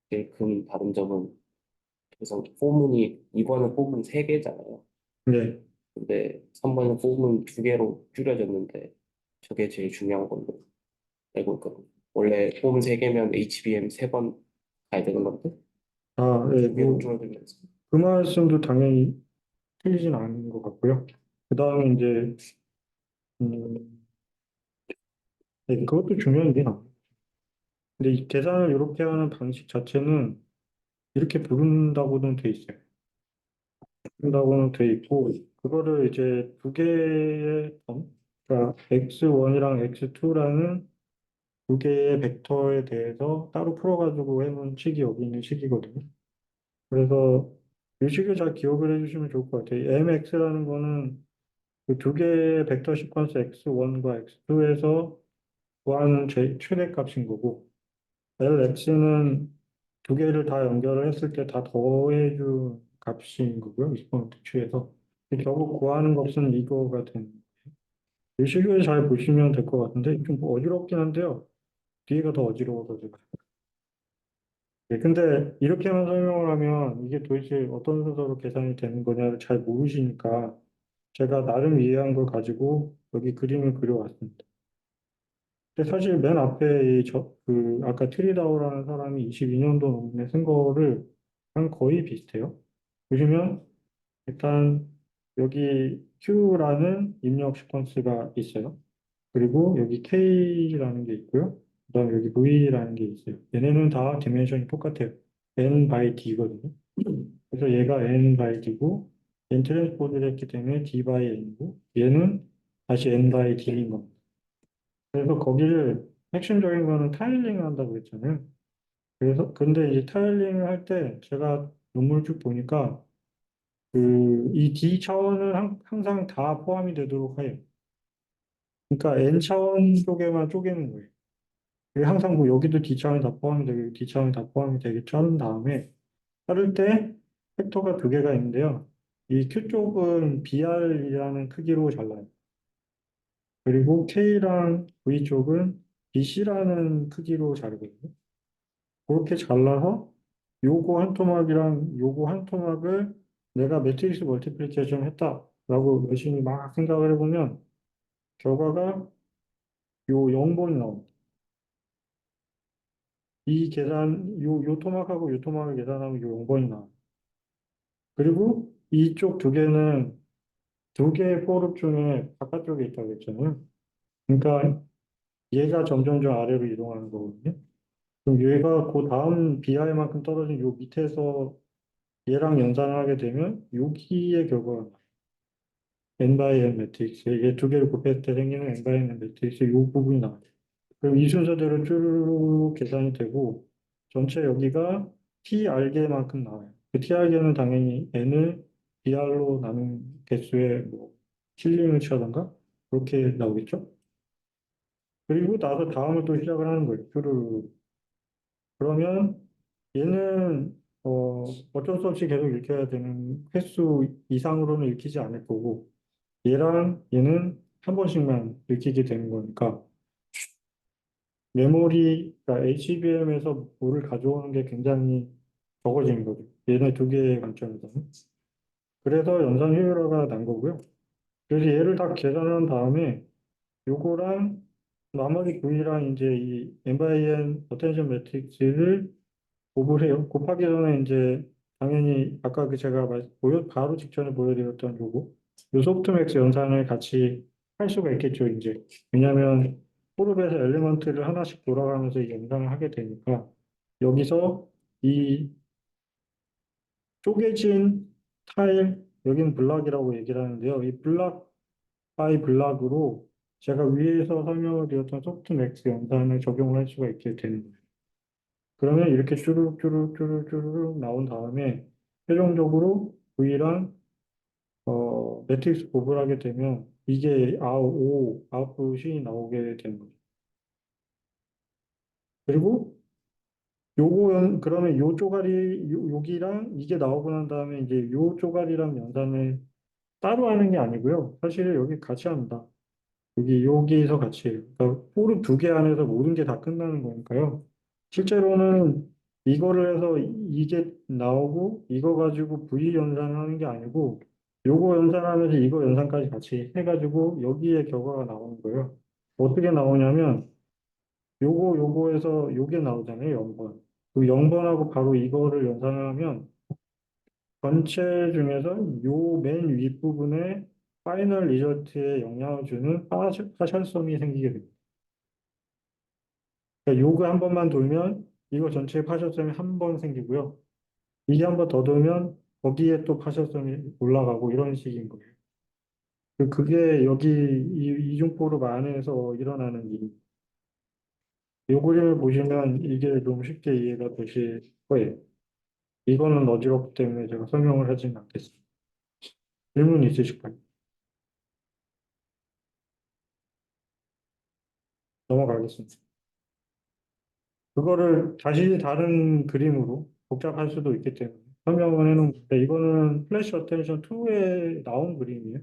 제일 큰 다른 점은 그래서 이번은 포문이 3개잖아요. 네. 근데 3번은 포문 2개로 줄여졌는데 저게 제일 중요한 걸로 알고 있거든요. 원래 포문 3개면 HBM 3번 가야 되는 건데 아, 예, 2개로 줄어들면서 그 말씀도 당연히 틀리진 않은 것 같고요. 그 다음에 이제, 음, 네, 그것도 중요한 게 나와요. 근데 이 계산을 이렇게 하는 방식 자체는 이렇게 부른다고는 돼 있어요. 부른다고는 돼 있고, 그거를 이제 두 개의 그러니까 x1이랑 x2라는 두 개의 벡터에 대해서 따로 풀어가지고 해놓은 식이 여기 있는 식이거든요. 그래서 이 식을 잘 기억을 해주시면 좋을 것 같아요. mx라는 거는 그 두 개의 벡터 시퀀스 x1과 x2에서 구하는 최대값인 거고, lx는 두 개를 다 연결을 했을 때 다 더해준 값인 거고요. exponent 취해서. 결국 구하는 값은 이거가 되는 거예요. 이 식을 잘 보시면 될 것 같은데, 좀 어지럽긴 한데요. 뒤에가 더 어지러워서 제가. 네, 근데 이렇게만 설명을 하면 이게 도대체 어떤 순서로 계산이 되는 거냐를 잘 모르시니까 제가 나름 이해한 걸 가지고 여기 그림을 그려왔습니다. 근데 사실 맨 앞에 아까 트리다우라는 사람이 22년도 논문에 쓴 거를 한 거의 비슷해요. 보시면 일단 여기 Q라는 입력 시퀀스가 있어요. 그리고 여기 K라는 게 있고요. 그다음에 여기 V라는 게 있어요. 얘네는 다 디멘션이 똑같아요. N by D거든요. 그래서 얘가 N by D고 N 트랜스포즈를 했기 때문에 D by N이고 얘는 다시 N by D인 겁니다. 그래서 거기를 핵심적인 거는 타일링을 한다고 했잖아요. 그래서 근데 이제 타일링을 할 때 제가 논문을 쭉 보니까 이 D 차원은 항상 다 포함이 되도록 해요. 그러니까 N 차원 쪽에만 쪼개는 거예요. 그게 항상 뭐 여기도 D 차원이 다 포함이 되고 D 차원이 다 포함이 되겠죠 하는 다음에 자를 때 팩터가 두 개가 있는데요. 이 Q 쪽은 BR이라는 크기로 잘라요. 그리고 K랑 V 쪽은 BC라는 크기로 자르거든요. 그렇게 잘라서 요거 한 토막이랑 요거 한 토막을 내가 매트릭스 멀티플리케이션 했다라고 열심히 막 생각을 해보면 결과가 요 0번이 나옵니다. 요 토막하고 요 토막을 계산하면 요 0번이 나와요. 그리고 이쪽 두 개는 두 개의 포룹 중에 바깥쪽에 있다고 했잖아요. 그러니까 얘가 점점점 아래로 이동하는 거거든요. 그럼 얘가 그 다음 BI만큼 떨어진 요 밑에서 얘랑 연산을 하게 되면 여기에 결과가 나와요. N by N 매트릭스. 얘 두 개를 곱했을 때 생기는 N by N 매트릭스 요 부분이 나와요. 그럼 이 순서대로 쭉 계산이 되고 전체 여기가 TR계만큼 나와요. 그 TR계는 당연히 N을 BR로 나눈 개수의 뭐 실링을 취하던가 그렇게 나오겠죠. 그리고 나서 다음을 또 시작을 하는 거예요. 쭈루루. 그러면 얘는 어쩔 수 없이 계속 읽혀야 되는 횟수 이상으로는 읽히지 않을 거고 얘랑 얘는 한 번씩만 읽히게 되는 거니까 메모리, 그러니까 HBM에서 뭐를 가져오는 게 굉장히 적어지는 거죠. 얘네 두 개의 관점에서는. 그래서 연산 효율화가 난 거고요. 그래서 얘를 다 계산한 다음에 요거랑 나머지 V랑 이제 이 MBN 어텐션 매트릭스를 곱을 해요. 곱하기 전에 이제 당연히 아까 그 제가 바로 직전에 보여드렸던 요 소프트맥스 연산을 같이 할 수가 있겠죠, 이제. 왜냐하면 포룹에서 엘리먼트를 하나씩 돌아가면서 이 연산을 하게 되니까 여기서 이 쪼개진 타일, 여기는 블락이라고 얘기를 하는데요. 이 블락 바이 블락으로 제가 위에서 설명을 드렸던 소프트맥스 연산을 적용을 할 수가 있게 되는 거예요. 그러면 이렇게 쭈루쭈루쭈루쭈루 나온 다음에 최종적으로 V랑 매트릭스 곱을 하게 되면 이게 아웃풋이 나오게 되는 거죠. 그리고 그러면 요 쪼가리 여기랑 이게 나오고 난 다음에 이제 요 쪼가리랑 연산을 따로 하는 게 아니고요. 사실 여기 같이 합니다. 여기서 같이 해요. 그러니까 포름 두 개 안에서 모든 게 다 끝나는 거니까요. 실제로는 이거를 해서 이게 나오고 이거 가지고 V 연산을 하는 게 아니고 요거 연산하면서 이거 연산까지 같이 해가지고 여기에 결과가 나오는 거예요. 어떻게 나오냐면 요거에서 요게 나오잖아요. 0번. 그 0번하고 바로 이거를 연산을 하면 전체 중에서 요 맨 윗부분에 파이널 리저트에 영향을 주는 파셜성이 생기게 됩니다. 그러니까 요거 한 번만 돌면 이거 전체에 파셜성이 한 번 생기고요. 이게 한 번 더 돌면 거기에 또 파셜성이 올라가고 이런 식인 거예요. 그게 여기 이중포룹 안에서 일어나는 일. 요 그림을 보시면 이게 좀 쉽게 이해가 되실 거예요. 이거는 어지럽기 때문에 제가 설명을 하지는 않겠습니다. 질문 있으실까요? 넘어가겠습니다. 그거를 다시 다른 그림으로 복잡할 수도 있기 때문에 설명을 해놓은 건데 이거는 플래시 어텐션 2에 나온 그림이에요.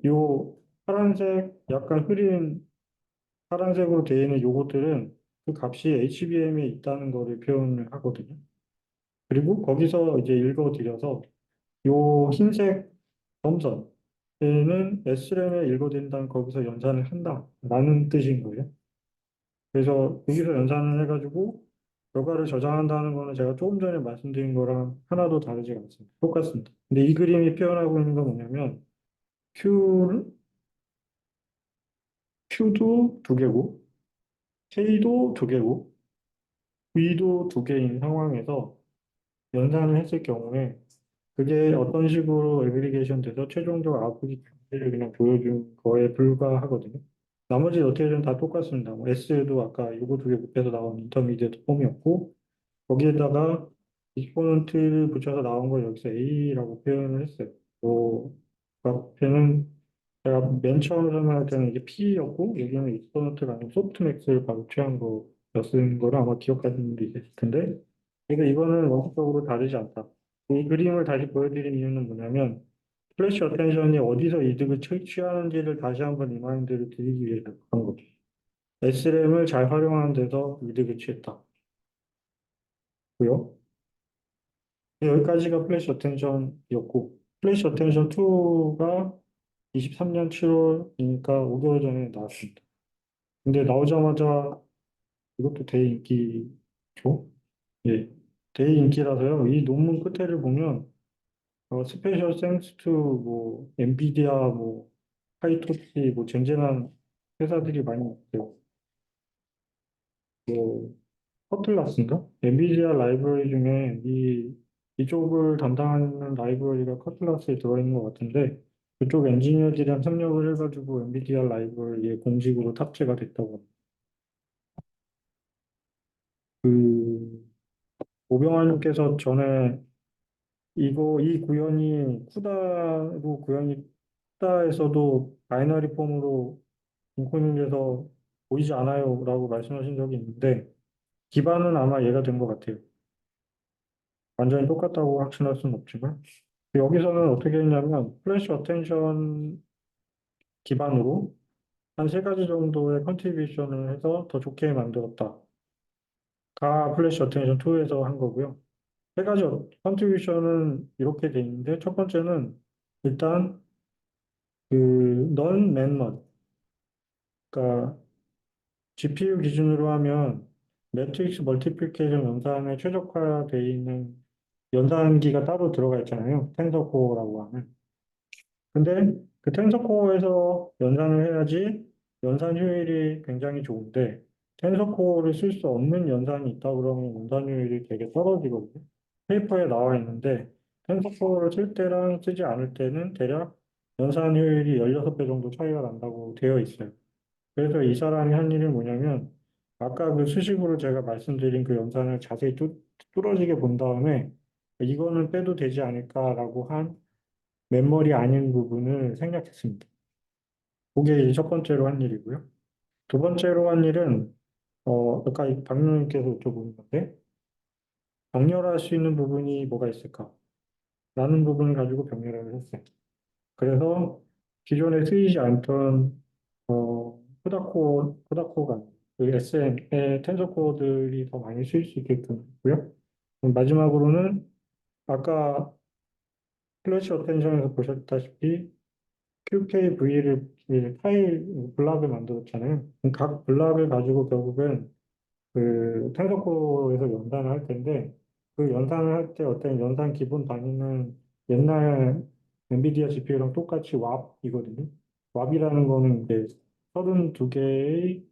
요 파란색 약간 흐린 파란색으로 되어 있는 요것들은 그 값이 HBM에 있다는 거를 표현을 하거든요. 그리고 거기서 이제 읽어드려서 요 흰색 점선에는 SRAM에 읽어드린다는 거기서 연산을 한다라는 뜻인 거예요. 그래서 여기서 연산을 해가지고 결과를 저장한다는 거는 제가 조금 전에 말씀드린 거랑 하나도 다르지 않습니다. 똑같습니다. 근데 이 그림이 표현하고 있는 건 뭐냐면 Q, Q도 두 개고 K도 두 개고 V도 두 개인 상황에서 연산을 했을 경우에 그게 어떤 식으로 애그리게이션 돼서 최종적 아웃풋이 를 그냥 보여준 거에 불과하거든요. 나머지 어떻게든 다 똑같습니다. 뭐 S도 아까 이거 두 개 곱해서 나온 인터미디어트 폼이었고 거기에다가 익스포넌트를 붙여서 나온 걸 여기서 A라고 표현을 했어요. 뭐, 앞에는 제가 맨 처음 설명할 때는 이게 P였고, 여기는 익스포넌트가 아니고 소프트맥스를 바로 취한 거였는 거를 아마 기억하시는 분도 있을 텐데, 그러니까 이거는 원칙적으로 다르지 않다. 이 그림을 다시 보여드린 이유는 뭐냐면, 플래시 어텐션이 어디서 이득을 취하는지를 다시 한번 리마인드를 드리기 위해서 그런 거죠. SRAM을 잘 활용하는 데서 이득을 취했다. 고요. 여기까지가 플래시 어텐션이었고, 플래시 어텐션 2가 23년 7월이니까 5개월 전에 나왔습니다. 근데 나오자마자 이것도 대인기죠. 예. 대인기라서요. 이 논문 끝에를 보면 스페셜 땡스 투 뭐 엔비디아 뭐 파이토치 뭐 쟁쟁한 회사들이 많이 있어요. 뭐 커틀라스인가? 엔비디아 라이브러리 중에 이쪽을 담당하는 라이브러리가 커틀라스에 들어있는 것 같은데 그쪽 엔지니어들이랑 협력을 해가지고 엔비디아 라이브러리에 공식으로 탑재가 됐다고 합니다. 그 오병환님께서 전에 이 구현이 쿠다로 구현이 쿠다에서도 바이너리 폼으로 인코딩돼서 보이지 않아요 라고 말씀하신 적이 있는데 기반은 아마 얘가 된 것 같아요. 완전히 똑같다고 확신할 수는 없지만 여기서는 어떻게 했냐면 플래시 어텐션 기반으로 한 세 가지 정도의 컨트리뷰션을 해서 더 좋게 만들었다. 다 플래시 어텐션 2에서 한 거고요. 세 가지 컨트리뷰션은 이렇게 돼 있는데 첫 번째는 일단 그 넌 맨먼 그러니까 GPU 기준으로 하면 매트릭스 멀티플리케이션 연산에 최적화되어 있는 연산기가 따로 들어가 있잖아요. 텐서코어라고 하는. 근데 그 텐서코어에서 연산을 해야지 연산 효율이 굉장히 좋은데 텐서코어를 쓸 수 없는 연산이 있다 그러면 연산 효율이 되게 떨어지거든요. 페이퍼에 나와 있는데 텐서코어를 쓸 때랑 쓰지 않을 때는 대략 연산 효율이 16배 정도 차이가 난다고 되어 있어요. 그래서 이 사람이 한 일이 뭐냐면 아까 그 수식으로 제가 말씀드린 그 연산을 자세히 뚫어지게 본 다음에 이거는 빼도 되지 않을까라고 한 맨머리 아닌 부분을 생략했습니다. 그게 이제 첫 번째로 한 일이고요. 두 번째로 한 일은 아까 박님께서 여쭤본 건데 병렬할 수 있는 부분이 뭐가 있을까? 라는 부분을 가지고 병렬을 했어요. 그래서 기존에 쓰이지 않던 코다코가 그 SM의 텐서코어들이 더 많이 쓰일 수 있게끔 했고요. 마지막으로는 아까 플래시 어텐션에서 보셨다시피 QKV를 파일 블락을 만들었잖아요. 각 블락을 가지고 결국은 그 텐서코에서 연산을 할 텐데 그 연산을 할 때 어떤 연산 기본 단위는 옛날 엔비디아 GPU랑 똑같이 왑이거든요. 왑이라는 거는 이제 32개의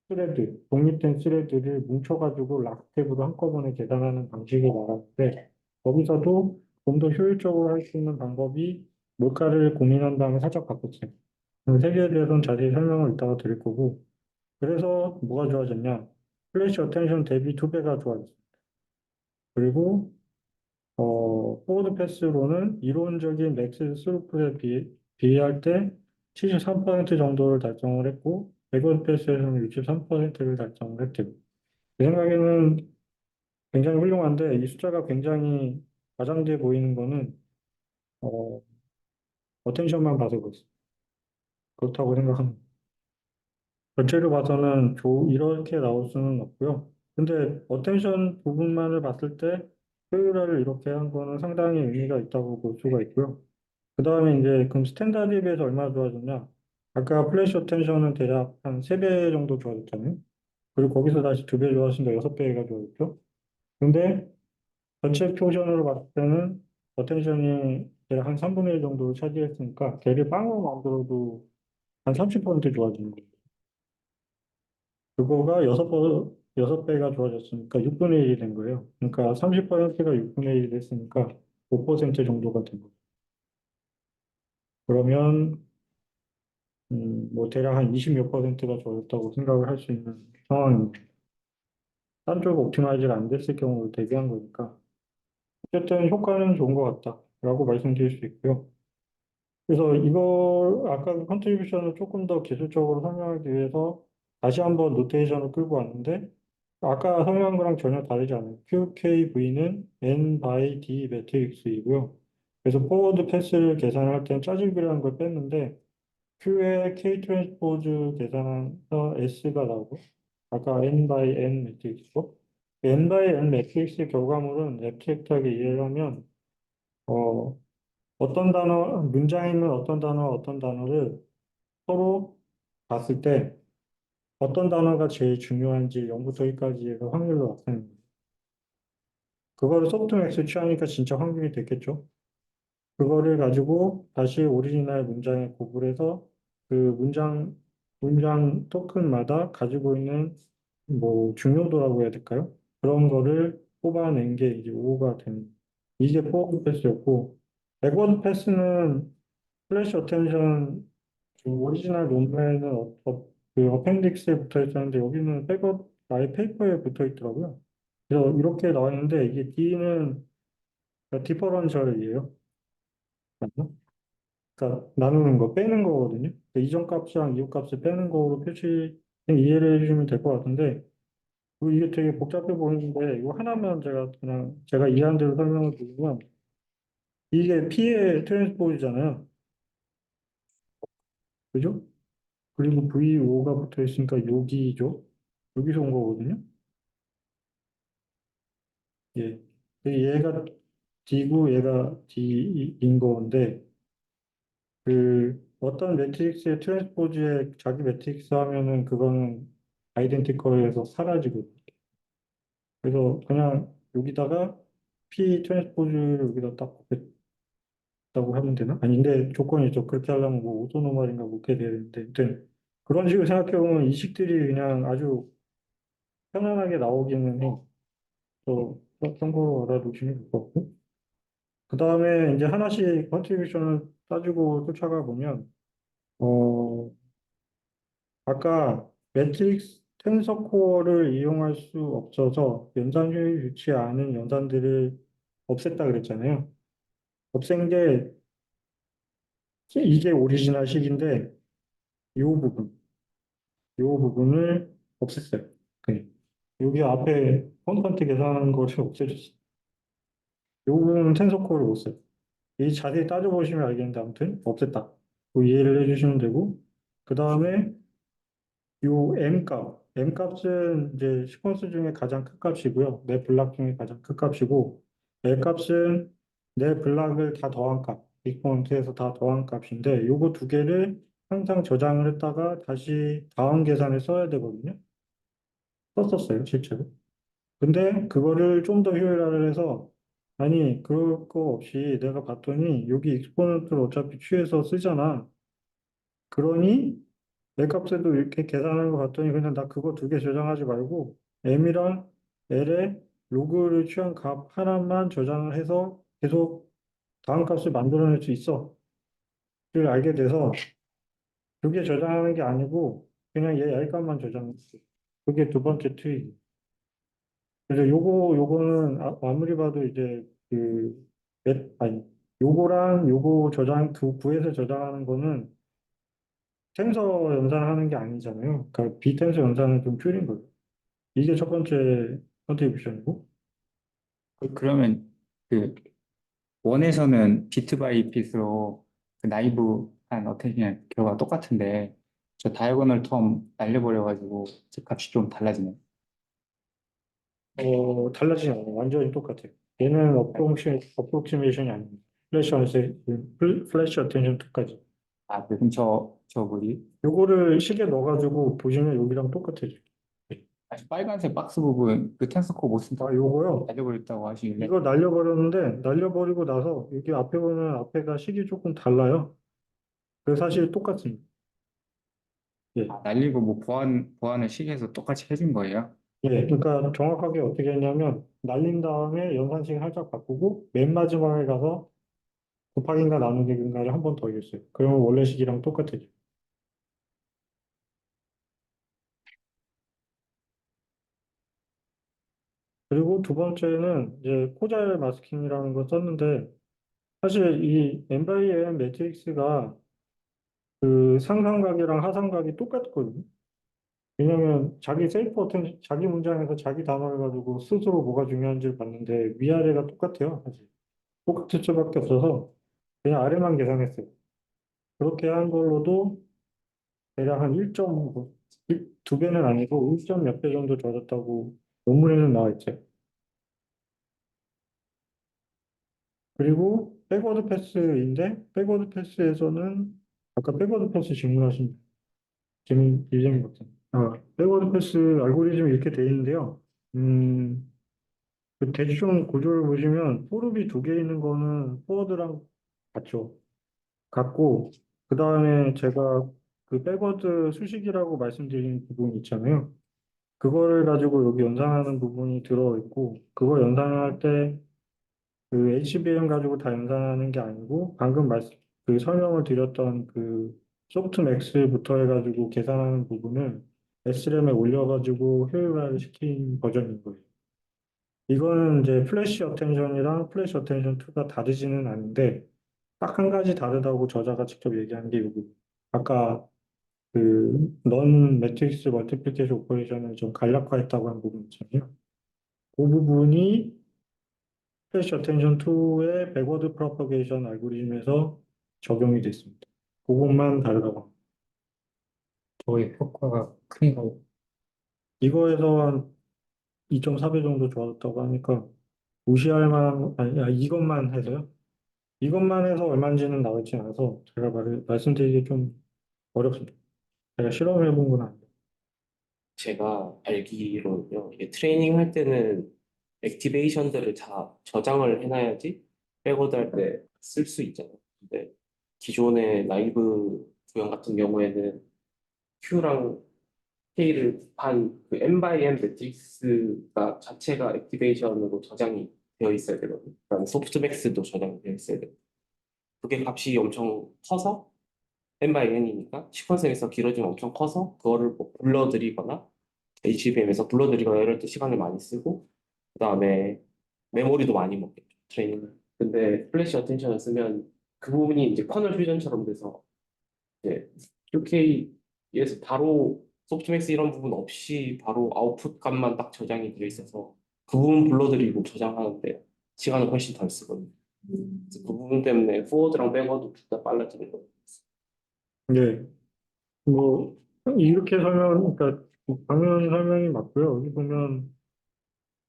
스레드, 독립된 스레드를 뭉쳐가지고 락탭으로 한꺼번에 계산하는 방식이 나왔는데 거기서도 좀 더 효율적으로 할 수 있는 방법이 뭘까를 고민한 다음에 살짝 바꿨어요. 세 개에 대해서는 자세히 설명을 이따가 드릴 거고 그래서 뭐가 좋아졌냐? 플래시 어텐션 대비 2배가 좋아졌어요. 그리고 포워드 패스로는 이론적인 맥스 스루프에 비할 때 73% 정도를 달성을 했고 백워드 패스에서는 63%를 달성을 했대요. 제 생각에는 굉장히 훌륭한데 이 숫자가 굉장히 과장돼 보이는 거는 어, 어텐션만 봐서 그렇다고 생각합니다. 전체로 봐서는 이렇게 나올 수는 없고요. 근데 어텐션 부분만을 봤을 때 효율화를 이렇게 한 거는 상당히 의미가 있다고 볼 수가 있고요. 그 다음에 이제 그럼 스탠다드에 비해서 얼마나 좋아졌냐? 아까 플래시 어텐션은 대략 한 3배 정도 좋아졌잖아요. 그리고 거기서 다시 2배 좋아졌으니까 6배가 좋아졌죠. 근데 전체 표션으로 봤을 때는 어텐션이 대략 한 3분의 1 정도를 차지했으니까 걔를 빵으로 만들어도 한 30% 좋아지는 거예요. 그거가 6배가 좋아졌으니까 6분의 1이 된 거예요. 그러니까 30%가 6분의 1이 됐으니까 5% 정도가 된 거예요. 그러면 뭐 대략 한 20 몇 퍼센트가 좋아졌다고 생각을 할 수 있는 상황입니다. 딴 쪽 옵티마이즈가 안 됐을 경우를 대비한 거니까 어쨌든 효과는 좋은 것 같다라고 말씀드릴 수 있고요. 그래서 이걸 아까 그 컨트리뷰션을 조금 더 기술적으로 설명하기 위해서 다시 한번 노테이션을 끌고 왔는데 아까 설명한 거랑 전혀 다르지 않아요. QKV는 N by D 매트릭스이고요. 그래서 포워드 패스를 계산할 때는 짜집기라는 걸 뺐는데 Q의 K 트랜스포즈 계산해서 S가 나오고 아까 N by N 매트릭스고 N by N 매트릭스의 결과물은 앱스트랙트하게 이해를 하면 어, 어떤 단어, 문장에 있는 어떤 단어와 어떤 단어를 서로 봤을 때 어떤 단어가 제일 중요한지 0부터 1까지 해서 확률로 나타냅니다. 그거를 소프트맥스 취하니까 진짜 확률이 됐겠죠. 그거를 가지고 다시 오리지널 문장에 고글해서 그 문장 토큰마다 가지고 있는 뭐 중요도라고 해야 될까요? 그런 거를 뽑아낸 게 이제 5가 되는. 이게 포워드 패스였고, 백워드 패스는 플래시 어텐션 그 오리지널 논문에는 그 어펜딕스에 붙어 있었는데 여기는 백업 아예 페이퍼에 붙어 있더라고요. 그래서 이렇게 나와 있는데 이게 D는 디퍼런셜이에요. 맞나? 그러니까 나누는 거 빼는 거거든요. 그러니까 이전 값이랑 이후 값을 빼는 거로 표시 이해를 해주시면 될 것 같은데 이게 되게 복잡해 보이는데 이거 하나만 제가 그냥 제가 이해한 대로 설명을 드리면 이게 P의 트랜스포즈잖아요. 그죠? 그리고 VO가 붙어 있으니까 여기죠. 여기서 온 거거든요. 예. 얘가 D고 얘가 D인 건데 그 어떤 매트릭스의 트랜스포즈에 자기 매트릭스 하면은 그거는 아이덴티컬에서 사라지고 그래서 그냥 여기다가 P 트랜스포즈를 여기다 딱 곱했다고 하면 되나? 아닌데 조건이죠. 그렇게 하려면 뭐 오토노멀인가 뭐 그렇게 돼야 되는데 아무튼 그런 식으로 생각해 보면 이 식들이 그냥 아주 편안하게 나오기는 해. 또 참고로 알아두시면 될 것 같고 그 다음에 이제 하나씩 컨트리뷰션을 따지고 쫓아가 보면 어 아까 매트릭스 텐서 코어를 이용할 수 없어서 연산 효율이 좋지 않은 연산들을 없앴다 그랬잖아요. 없앤 게 이게 오리지널식인데 이 부분, 이 부분을 없앴어요. 그냥. 여기 앞에 콘스턴트 계산하는 것을 없애줬어요. 이 부분은 텐서 코어를 못 써요. 이 자세히 따져보시면 알겠는데 아무튼 없앴다. 그 이해를 해주시면 되고 그 다음에 요 M 값은 이제 시퀀스 중에 가장 큰 값이고요. 내 블락 중에 가장 큰 값이고, L 값은 내 블락을 다 더한 값, 빅포인트에서 다 더한 값인데, 요거 두 개를 항상 저장을 했다가 다시 다음 계산에 써야 되거든요. 썼었어요, 실제로. 근데 그거를 좀 더 효율화를 해서, 아니, 그럴 거 없이 내가 봤더니 여기 익스포넌트를 어차피 취해서 쓰잖아. 그러니 값에도 이렇게 계산하는 거 봤더니 그냥 나 그거 두 개 저장하지 말고 M이랑 L에 로그를 취한 값 하나만 저장을 해서 계속 다음 값을 만들어낼 수 있어. 를 알게 돼서 두 개 저장하는 게 아니고 그냥 얘 L 값만 저장했어. 그게 두 번째 트릭. 그래서 요거는 아무리 봐도 이제 아니, 요거랑 요거 저장 두 구에서 저장하는 거는 텐서 연산하는 게 아니잖아요. 그러니까 비텐서 연산은 좀 줄인 거예요. 이게 첫 번째 컨트리뷰션이고, 그러면 그 원에서는 비트 바이 빗으로 그 나이브한 어텐션 결과가 똑같은데 저 다이아고널 텀 날려버려가지고 제 값이 좀 달라지네. 달라지지 않아요. 완전히 똑같아요. 얘는 어프로크시메이션이 아닙니다. 플래시 어텐션 2까지. 아, 그럼 저 뭐지? 요거를 식에 넣어가지고 보시면 여기랑 똑같아요. 아직 빨간색 박스 부분 그 텐서코 못 쓴다고 요거요. 날려버렸다고 하시길래 이거 날려버렸는데, 날려버리고 나서 여기 앞에 보면 앞에가 식이 조금 달라요. 그래서 사실 똑같습니다. 예. 날리고 뭐 보안을 시계에서 똑같이 해준 거예요. 예, 그러니까 정확하게 어떻게 했냐면, 날린 다음에 연산식 살짝 바꾸고, 맨 마지막에 가서 곱하기인가 나누기인가를 한 번 더 이겼어요. 그러면 원래식이랑 똑같아요. 그리고 두 번째는 이제 코자일 마스킹이라는 걸 썼는데 사실 이 엠바이엔 매트릭스가 그 상상각이랑 하상각이 똑같거든요. 왜냐면 자기 문장에서 자기 단어를 가지고 스스로 뭐가 중요한지를 봤는데 위아래가 똑같아요. 사실 똑같을 수밖에 없어서 그냥 아래만 계산했어요. 그렇게 한 걸로도 대략 한 1점, 두 배는 아니고 1점 몇 배 정도 젖었다고 논문에는 나와 있죠. 그리고 백워드 패스인데 백워드 패스에서는 아까 백워드 패스 질문하신 유재민 박사. 백워드 패스 알고리즘이 이렇게 돼 있는데요. 음, 그 대충 구조를 보시면 포룹이 두 개 있는 거는 포워드랑 같죠. 같고, 그 다음에 제가 그 백워드 수식이라고 말씀드린 부분 있잖아요. 그거를 가지고 여기 연산하는 부분이 들어있고, 그거 연산할 때 그 HBM 가지고 다 연산하는 게 아니고, 방금 그 설명을 드렸던 그 소프트맥스부터 해가지고 계산하는 부분을 SRAM에 올려가지고 효율화를 시킨 버전인 거예요. 이거는 이제 플래시 어텐션이랑 플래시 어텐션 2가 다르지는 않은데, 딱 한 가지 다르다고 저자가 직접 얘기한 게 여기. 아까 그 넌 매트릭스 멀티플리케이션 오퍼레이션을 좀 간략화했다고 한 부분 있잖아요. 그 부분이 플래시 어텐션 2의 백워드 프로퍼게이션 알고리즘에서 적용이 됐습니다. 그것만 다르다고 합니다. 저의 효과가 큰가요? 이거에서 한 2.4배 정도 좋아졌다고 하니까 무시할 만한, 이것만 해서요. 이것만 해서 얼마인지는 나오지 않아서 제가 말씀드리기 좀 어렵습니다. 제가 실험해 본 건 아니에요. 제가 알기로는요, 이게 트레이닝 할 때는 액티베이션들을 다 저장을 해놔야지 백워드 할 때 쓸 수 있잖아요. 근데 기존의 라이브 구형 같은 경우에는 Q랑 K를 한 그 M by N 매트릭스가 자체가 액티베이션으로 저장이 되어 있어야 되거든요. 그다음에 소프트맥스도 저장이 되어 있어야 돼요. 그게 값이 엄청 커서 N by N이니까 시퀀스에서 길어지면 엄청 커서 그거를 뭐 불러들이거나 HBM에서 불러들이거나 이럴 때 시간을 많이 쓰고 그다음에 메모리도 많이 먹겠죠. 트레이닝은. 근데 플래시 어텐션을 쓰면 그 부분이 이제 커널 퓨전처럼 돼서 이제 QK에서 바로 소프트맥스 이런 부분 없이 바로 아웃풋 값만 딱 저장이 되어 있어서 그 부분 불러들이고 저장하는데 시간을 훨씬 덜 쓰거든요. 그래서 그 부분 때문에 포워드랑 백워드 둘 다 빨라지는 거예요. 네, 뭐 이렇게 그러니까 당연히 설명이 맞고요. 여기 보면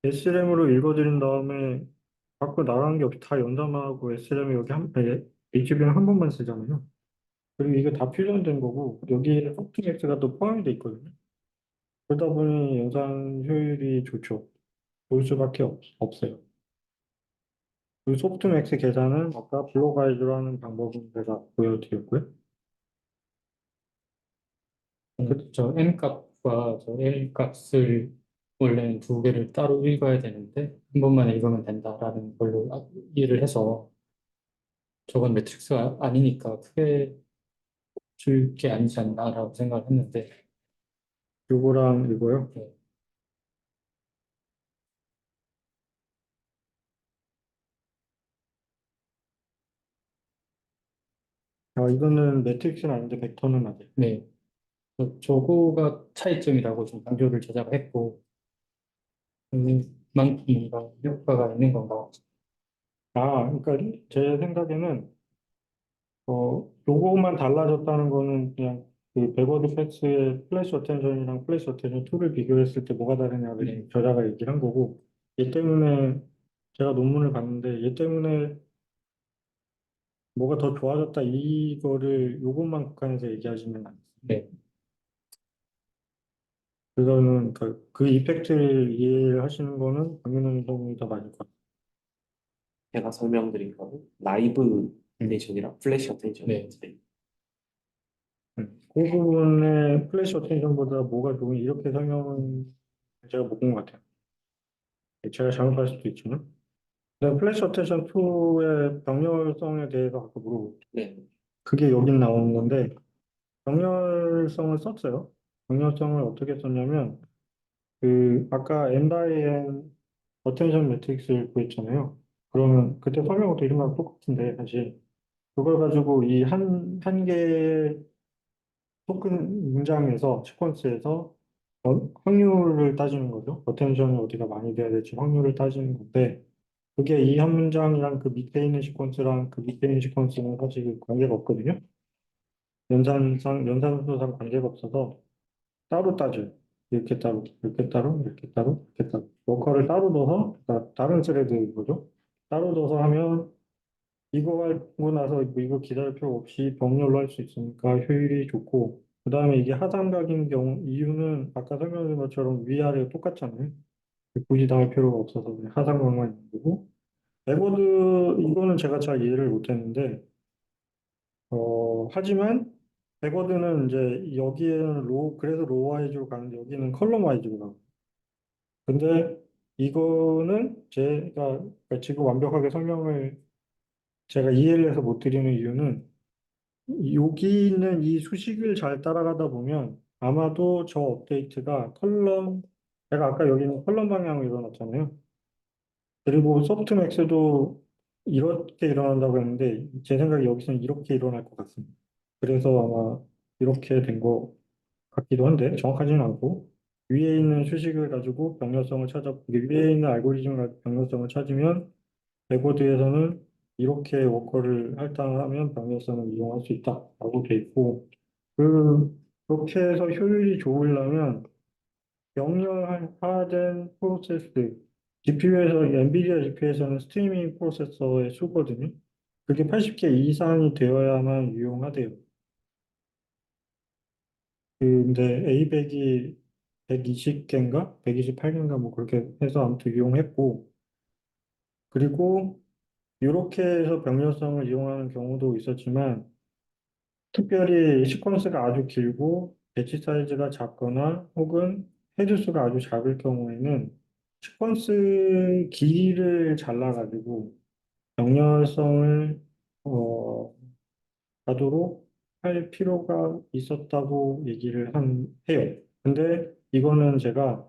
SRAM으로 읽어드린 다음에 밖으로 나간 게 없이 다 연담하고 SRAM 여기 HBM 한 번만 쓰잖아요. 그리고 이게 다 퓨전된 거고 여기에 소프트맥스가 또 포함이 돼 있거든요. 그러다 보니 연산 효율이 좋죠. 좋을 수밖에 없어요. 그 소프트맥스 계산은 아까 블록아이즈로 하는 방법은 제가 보여드렸고요. 저 M 값과 저 L 값을 원래는 두 개를 따로 읽어야 되는데 한 번만에 읽으면 된다라는 걸로 이해를 해서 저건 매트릭스가 아니니까 크게 줄 게 아니지 않나라고 생각을 했는데 요거랑 이거요. 네, 이거는 매트릭스는 아닌데 벡터는 맞아요. 네. 저거가 차이점이라고 좀 강조를 제작을 했고 그만큼 뭔가 효과가 있는 건가? 그러니까 제 생각에는 요거만 달라졌다는 거는 그냥 그 백워드 패스의 플래시 어텐션이랑 플래시 어텐션 2를 비교했을 때 뭐가 다르냐를 네. 저자가 얘기를 한 거고 얘 때문에 제가 논문을 봤는데 얘 때문에 뭐가 더 좋아졌다 이거를 요것만 국한해서 얘기하시면 안 돼요. 네. 그거는 그 이펙트를 이해하시는 거는 박민호 동이 더 맞을 것 같아요. 제가 설명드린 거는 라이브 어텐션이랑 플래시 네. 어텐션의 차이. 그 부분에 플래시 어텐션보다 뭐가 좋은 이렇게 설명은 제가 못 본 것 같아요. 제가 잘못할 수도 있지만. 근데 플래시 어텐션 2의 병렬성에 대해서 아까 물어보고 네. 그게 여긴 나오는 건데 병렬성을 썼어요. 병렬성을 어떻게 썼냐면 그 아까 n by n 어텐션 매트릭스를 구했잖아요. 그러면 그때 설명을 드린 거랑 똑같은데 사실 그걸 가지고 이 한 개의 토큰 문장에서 시퀀스에서 확률을 따지는 거죠. 어텐션이 어디가 많이 돼야 될지 확률을 따지는 건데 그게 이 한 문장이랑 그 밑에 있는 시퀀스랑 그 밑에 있는 시퀀스는 사실 관계가 없거든요. 연산소상 관계가 없어서 따로 따져요. 이렇게 따로, 이렇게 따로, 이렇게 따로, 이렇게 따로. 워커를 따로 넣어서, 다른 스레드인 거죠. 따로 넣어서 하면 이거 하고 나서 이거 기다릴 필요 없이 병렬로 할 수 있으니까 효율이 좋고, 그 다음에 이게 하단각인 경우, 이유는 아까 설명드린 것처럼 위아래가 똑같잖아요. 굳이 당할 필요가 없어서 그냥 하상방만 있는 거고. 백워드 이거는 제가 잘 이해를 못했는데 하지만 백워드는 이제 여기에는 그래서 로우 와이즈로 가는데 여기는 컬럼 와이즈로 가고. 근데 이거는 그러니까 지금 완벽하게 설명을 제가 이해를 해서 못 드리는 이유는 여기 있는 이 수식을 잘 따라가다 보면 아마도 저 업데이트가 제가 아까 여기는 컬럼 방향으로 일어났잖아요. 그리고 소프트맥스도 이렇게 일어난다고 했는데 제 생각에 여기서는 이렇게 일어날 것 같습니다. 그래서 아마 이렇게 된 것 같기도 한데 정확하지는 않고 위에 있는 수식을 가지고 병렬성을 위에 있는 알고리즘을 가지고 병렬성을 찾으면 백워드에서는 이렇게 워커를 할당하면 병렬성을 이용할 수 있다라고 돼 있고 그렇게 해서 효율이 좋으려면 명령화된 프로세스, 엔비디아 GPU에서는 스트리밍 프로세서의 수거든요. 그게 80개 이상이 되어야만 유용하대요. 근데 A100이 120개인가? 128개인가? 뭐 그렇게 해서 아무튼 유용했고, 그리고 이렇게 해서 병렬성을 이용하는 경우도 있었지만, 특별히 시퀀스가 아주 길고 배치 사이즈가 작거나 혹은 헤드수가 아주 작을 경우에는 시퀀스 길이를 잘라가지고 병렬성을 어, 가도록 할 필요가 있었다고 해요. 근데 이거는 제가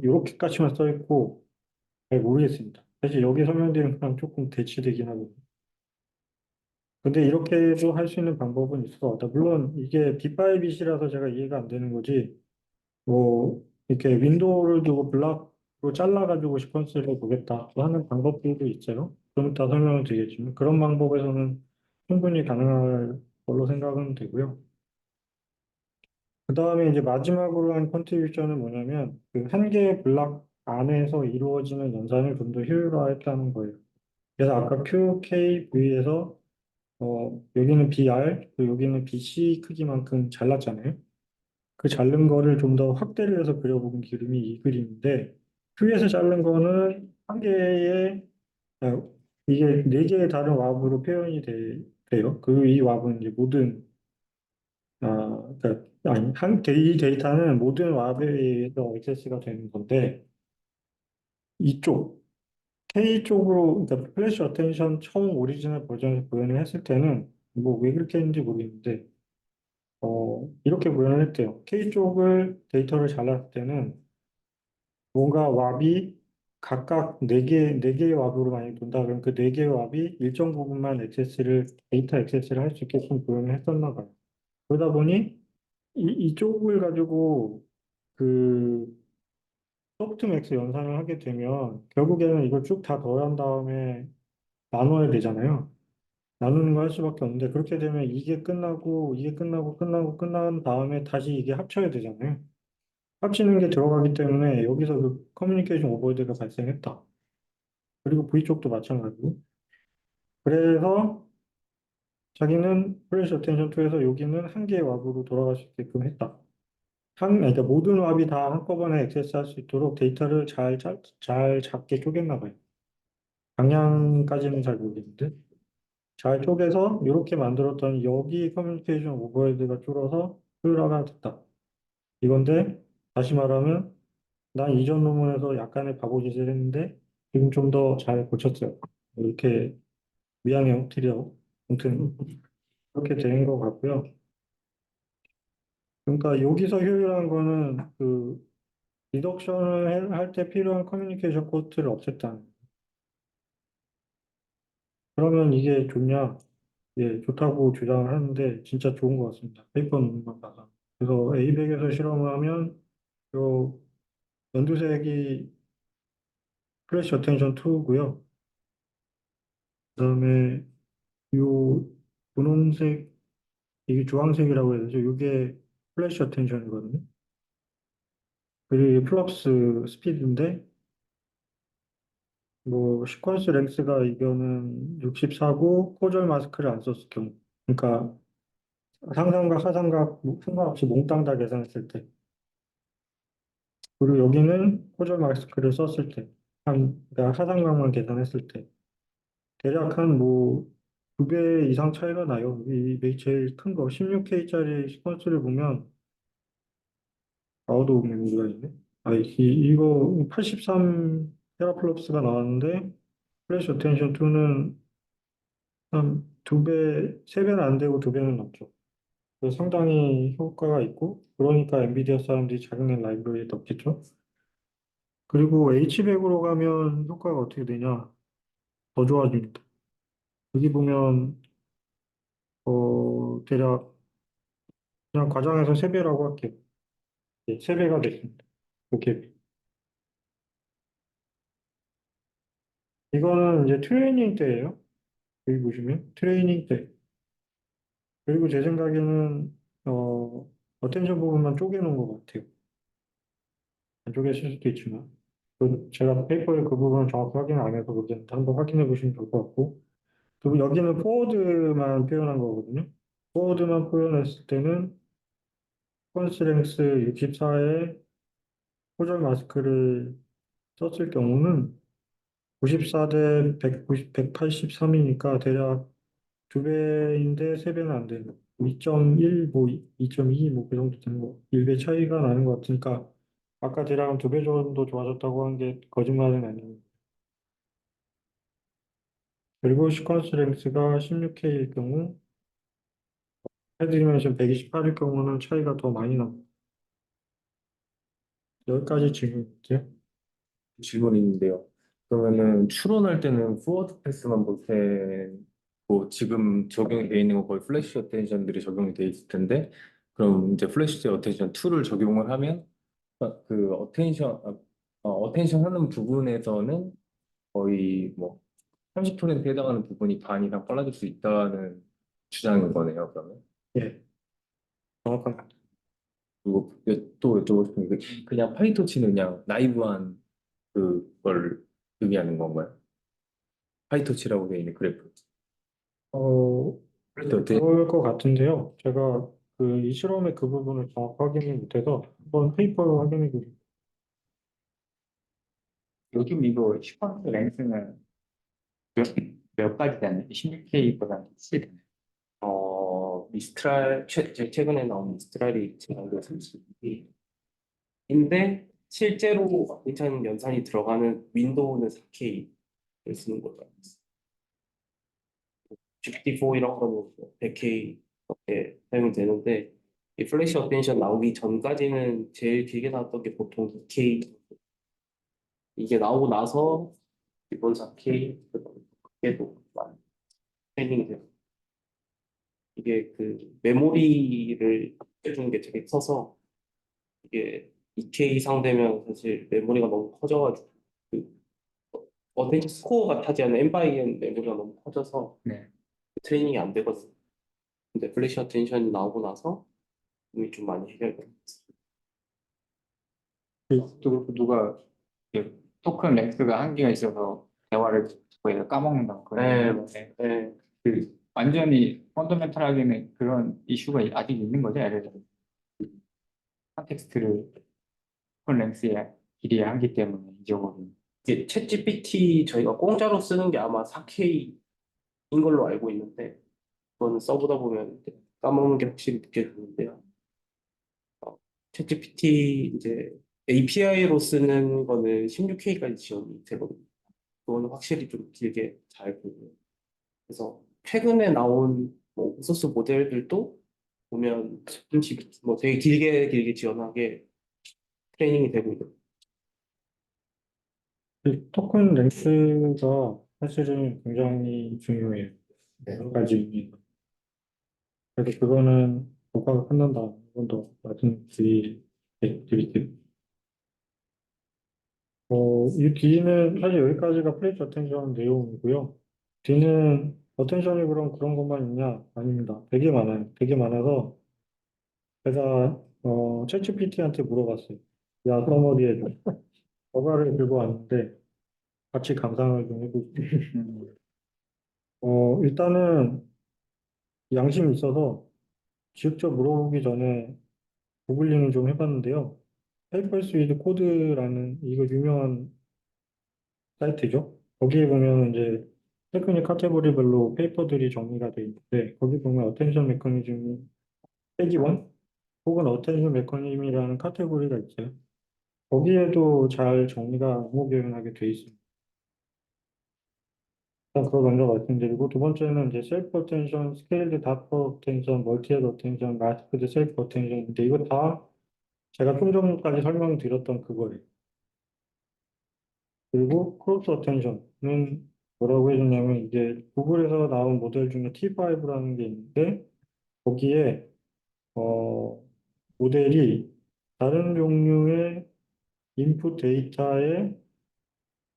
이렇게까지만 써 있고 잘 모르겠습니다. 사실 여기 설명드린 거랑 조금 대치되긴 하거든요. 근데 이렇게도 할 수 있는 방법은 있을 것 같다. 물론 이게 빗바이빗이라서 제가 이해가 안 되는 거지. 뭐 이렇게 윈도우를 두고 블락으로 잘라가지고 시퀀스를 보겠다 하는 방법들도 있어요. 좀 이따 설명을 드리겠지만 그런 방법에서는 충분히 가능할 걸로 생각은 되고요. 그 다음에 이제 마지막으로 한 컨트리뷰션은 뭐냐면 그 한 개의 블락 안에서 이루어지는 연산을 좀 더 효율화했다는 거예요. 그래서 아까 QKV에서 여기는 BR, 또 여기는 BC 크기만큼 잘랐잖아요. 그 자른 거를 좀 더 확대를 해서 그려본 그림이 이 그림인데, 큐에서 자른 거는 한 개의, 아, 이게 네 개의 다른 왑으로 돼요. 이 왑은 이제 그러니까, 아니, 이 데이터는 모든 왑에 의해서 액세스가 되는 건데, 이쪽, K 쪽으로, 그러니까 플래시 어텐션 처음 오리지널 버전에서 구현을 했을 때는, 뭐 왜 그렇게 했는지 모르겠는데, 이렇게 구현을 했대요. K 쪽을 데이터를 잘랐을 때는 뭔가 왑이 각각 네 개의 왑으로 많이 돈다. 그럼 그 네 개의 왑이 일정 부분만 데이터 액세스를 할 수 있게끔 구현을 했었나 봐요. 그러다 보니 이쪽을 가지고 그 소프트맥스 연산을 하게 되면 결국에는 이걸 쭉 다 더한 다음에 나눠야 되잖아요. 나누는 거 할 수밖에 없는데 그렇게 되면 끝난 다음에 다시 이게 합쳐야 되잖아요. 합치는 게 들어가기 때문에 여기서 그 커뮤니케이션 오버헤드가 발생했다. 그리고 V 쪽도 마찬가지고. 그래서 자기는 플래시 어텐션 2에서 여기는 한 개의 왑으로 돌아갈 수 있게끔 했다. 그러니까 모든 왑이 다 한꺼번에 액세스할 수 있도록 데이터를 잘 작게 쪼갰나 봐요. 방향까지는 잘 모르겠는데. 잘 쪼개서 이렇게 만들었더니 여기 커뮤니케이션 오버헤드가 줄어서 효율화가 됐다. 이건데 다시 말하면 난 이전 논문에서 약간의 바보짓을 했는데 지금 좀 더 잘 고쳤어요. 이렇게 미양형 드려. 아무튼 그렇게 된 것 같고요. 그러니까 여기서 효율한 거는 그 리덕션을 할 때 필요한 커뮤니케이션 코스트를 없앴다는. 그러면 이게 좋냐? 예, 좋다고 주장을 하는데 진짜 좋은 것 같습니다. 페이퍼 논문만 봐서. 그래서 A100에서 실험을 하면 요 연두색이 플래시 어텐션 2고요. 그다음에 요 분홍색 이게 주황색이라고 해야 되죠. 이게 플래시 어텐션이거든요. 그리고 플럭스 스피드인데 뭐 시퀀스 랭스가 이거는 64고 코절 마스크를 안 썼을 경우. 그러니까 상삼각, 하삼각 상관없이 몽땅 다 계산했을 때. 그리고 여기는 호절 마스크를 썼을 때, 그러니까 하상방만 계산했을 때, 대략 한 뭐, 2배 이상 차이가 나요. 제일 큰 거, 16K짜리 시퀀스를 보면, 아웃 오브 메모리가 있네. 이거 83 테라플롭스가 나왔는데, 플래시 어텐션 2는 한 2배, 3배는 안 되고 2배는 넘죠. 그래서 상당히 효과가 있고, 그러니까 엔비디아 사람들이 자기네 라이브러리에 넣겠죠. 그리고 H백으로 가면 효과가 어떻게 되냐? 더 좋아집니다. 여기 보면, 대략, 그냥 과장해서 3배라고 할게요. 네, 3배가 됐습니다. 이렇게. 이거는 이제 트레이닝 때예요. 여기 보시면, 트레이닝 때. 그리고 제 생각에는, 어텐션 부분만 쪼개놓은 것 같아요. 안 쪼개질 수도 있지만. 제가 페이퍼에 그 부분을 정확히 확인 안 해서 모르겠는데 한번 확인해 보시면 좋을 것 같고. 그리고 여기는 포워드만 표현한 거거든요. 포워드만 표현했을 때는 컨스트랭스 64에 호절 마스크를 썼을 경우는 94 대 190, 183이니까 대략 2배인데 3배는 안 되는 2.1, 뭐 2.2, 뭐 그 정도 되는 거. 1배 차이가 나는 것 같으니까 아까 대략 2배 정도 좋아졌다고 한 게 거짓말은 아니에요. 그리고 시퀀스 랭스가 16K일 경우 헤드 디멘션 128일 경우는 차이가 더 많이 납니다. 여기까지 질문이죠. 질문이 있는데요. 그러면은 추론할 때는 포워드 패스만 볼 테고 지금 적용이 되어 있는 건 거의 플래시 어텐션들이 적용이 되어 있을 텐데 그럼 이제 플래시 어텐션 2를 적용을 하면 그 어텐션 하는 부분에서는 거의 뭐 30%에 해당하는 부분이 반 이상 빨라질 수 있다는 주장인 거네요, 그러면. 예, 정확합니다. 그리고 또 여쭤보고 싶은 게 그냥 파이터치는 그냥 나이브한 그걸 의미하는 건가요? 파이터치라고 되어 있는 그래프. 어, 그럴 때 어떻게 그럴 것 같은데요. 제가 이 실험의 그 부분을 정확히 확인을 못해서 한번 페이퍼로 확인해 보겠습니다. 요즘 이거 시퀀스 랭스는 몇 가지 되나요? 16K보다 확실히 되나요? 최근에 나온 미스트랄이 지금 32인데, 실제로 괜찮은 연산이 들어가는 윈도우는 4K를 쓰는 걸로 알고 있어요. GPT-4 이런 거는 100K 이렇게 사용되는데, 이 플래시 어텐션 나오기 전까지는 제일 길게 나왔던 게 보통 2K. 이게 나오고 나서 기본 4K, 그게도 많이 트레이닝이 돼요. 이게 그 메모리를 해주는 게 되게 커서, 이게 2K 이상 되면 사실 메모리가 너무 커져가지고 그 어텐션 스코어가 타지 않은 M/N 메모리가 너무 커져서 네. 트레이닝이 안 되거든요. 근데 플래시 어텐션이 나오고 나서 이미 좀 많이 해결돼요. 또 그렇고 누가 그 토큰 랭스가 한계가 있어서 대화를 거의 까먹는다 그런 네, 얘기 하는데 네. 그 완전히 펀더멘탈하게는 그런 이슈가 아직 있는 거죠. 예를 들어 컨텍스트를 토큰 랭스의 길이에 한기 때문에 잊어버리는. 이게 챗 GPT 저희가 공짜로 쓰는 게 아마 4K인 걸로 알고 있는데, 그거는 써보다 보면 이제 까먹는 게 확실히 느껴지는데요. 챗 GPT 이제 API로 쓰는 거는 16K까지 지원이 되거든요. 그거는 확실히 좀 길게 잘 보고요. 그래서 최근에 나온 뭐 오픈소스 모델들도 보면 30, 뭐 되게 길게 지원하게 트레이닝이 되고 있는. 이 토큰 랭스가 사실은 굉장히 중요해요. 여러 가지 의미가. 그래서 그거는 녹화가 끝난 다음에 한 번 더 말씀드릴게요. 이 뒤는 사실 여기까지가 플레이트 어텐션 내용이고요. 뒤는 어텐션이 그런 것만 있냐? 아닙니다. 되게 많아요. 되게 많아서 제가 챗GPT한테 물어봤어요. 야, 써머리 해줘. 저가를 들고 왔는데 같이 감상을 좀 해보고. 일단은 양심이 있어서 직접 물어보기 전에 구글링을 좀 해봤는데요. 페이퍼스 위드 코드라는 이거 유명한 사이트죠. 거기에 보면 이제 테크닉 카테고리별로 페이퍼들이 정리가 돼 있는데 거기 보면 어텐션 메커니즘이 빼기 원 혹은 어텐션 메커니즘이라는 카테고리가 있어요. 거기에도 잘 정리가 암호개연하게 돼 있습니다. 일단 그거 먼저 말씀드리고 두 번째는 이제 셀프 어텐션, 스케일드 다프 어텐션, 멀티헤드 어텐션, 마스크드 셀프 어텐션인데 이거 다 제가 좀 전까지 설명드렸던 그거예요. 그리고 크로스 어텐션은 뭐라고 해줬냐면 이게 구글에서 나온 모델 중에 T5라는 게 있는데 거기에 어, 모델이 다른 종류의 인풋 데이터에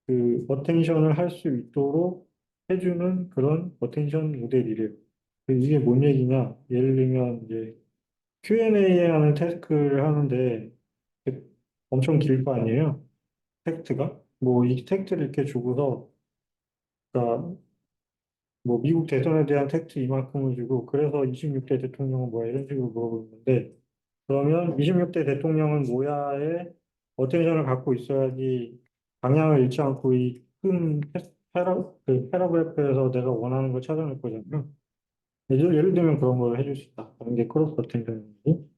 그 어텐션을 할 수 있도록 해주는 그런 어텐션 모델이래요. 이게 뭔 얘기냐? 예를 들면 이제 Q&A 하는 태스크를 하는데 엄청 길 거 아니에요? 텍스트가? 뭐 이 텍스트를 이렇게 주고서 그러니까 뭐 미국 대선에 대한 텍스트 이만큼을 주고 그래서 26대 대통령은 뭐야 이런 식으로 물어보는데 그러면 26대 대통령은 뭐야에 어텐션을 갖고 있어야지 방향을 잃지 않고 이 큰 패러그래프에서 내가 원하는 걸 찾아낼 거잖아요. 예를 들면 그런 걸 해줄 수 있다. 그런 게 크로스 어텐션이고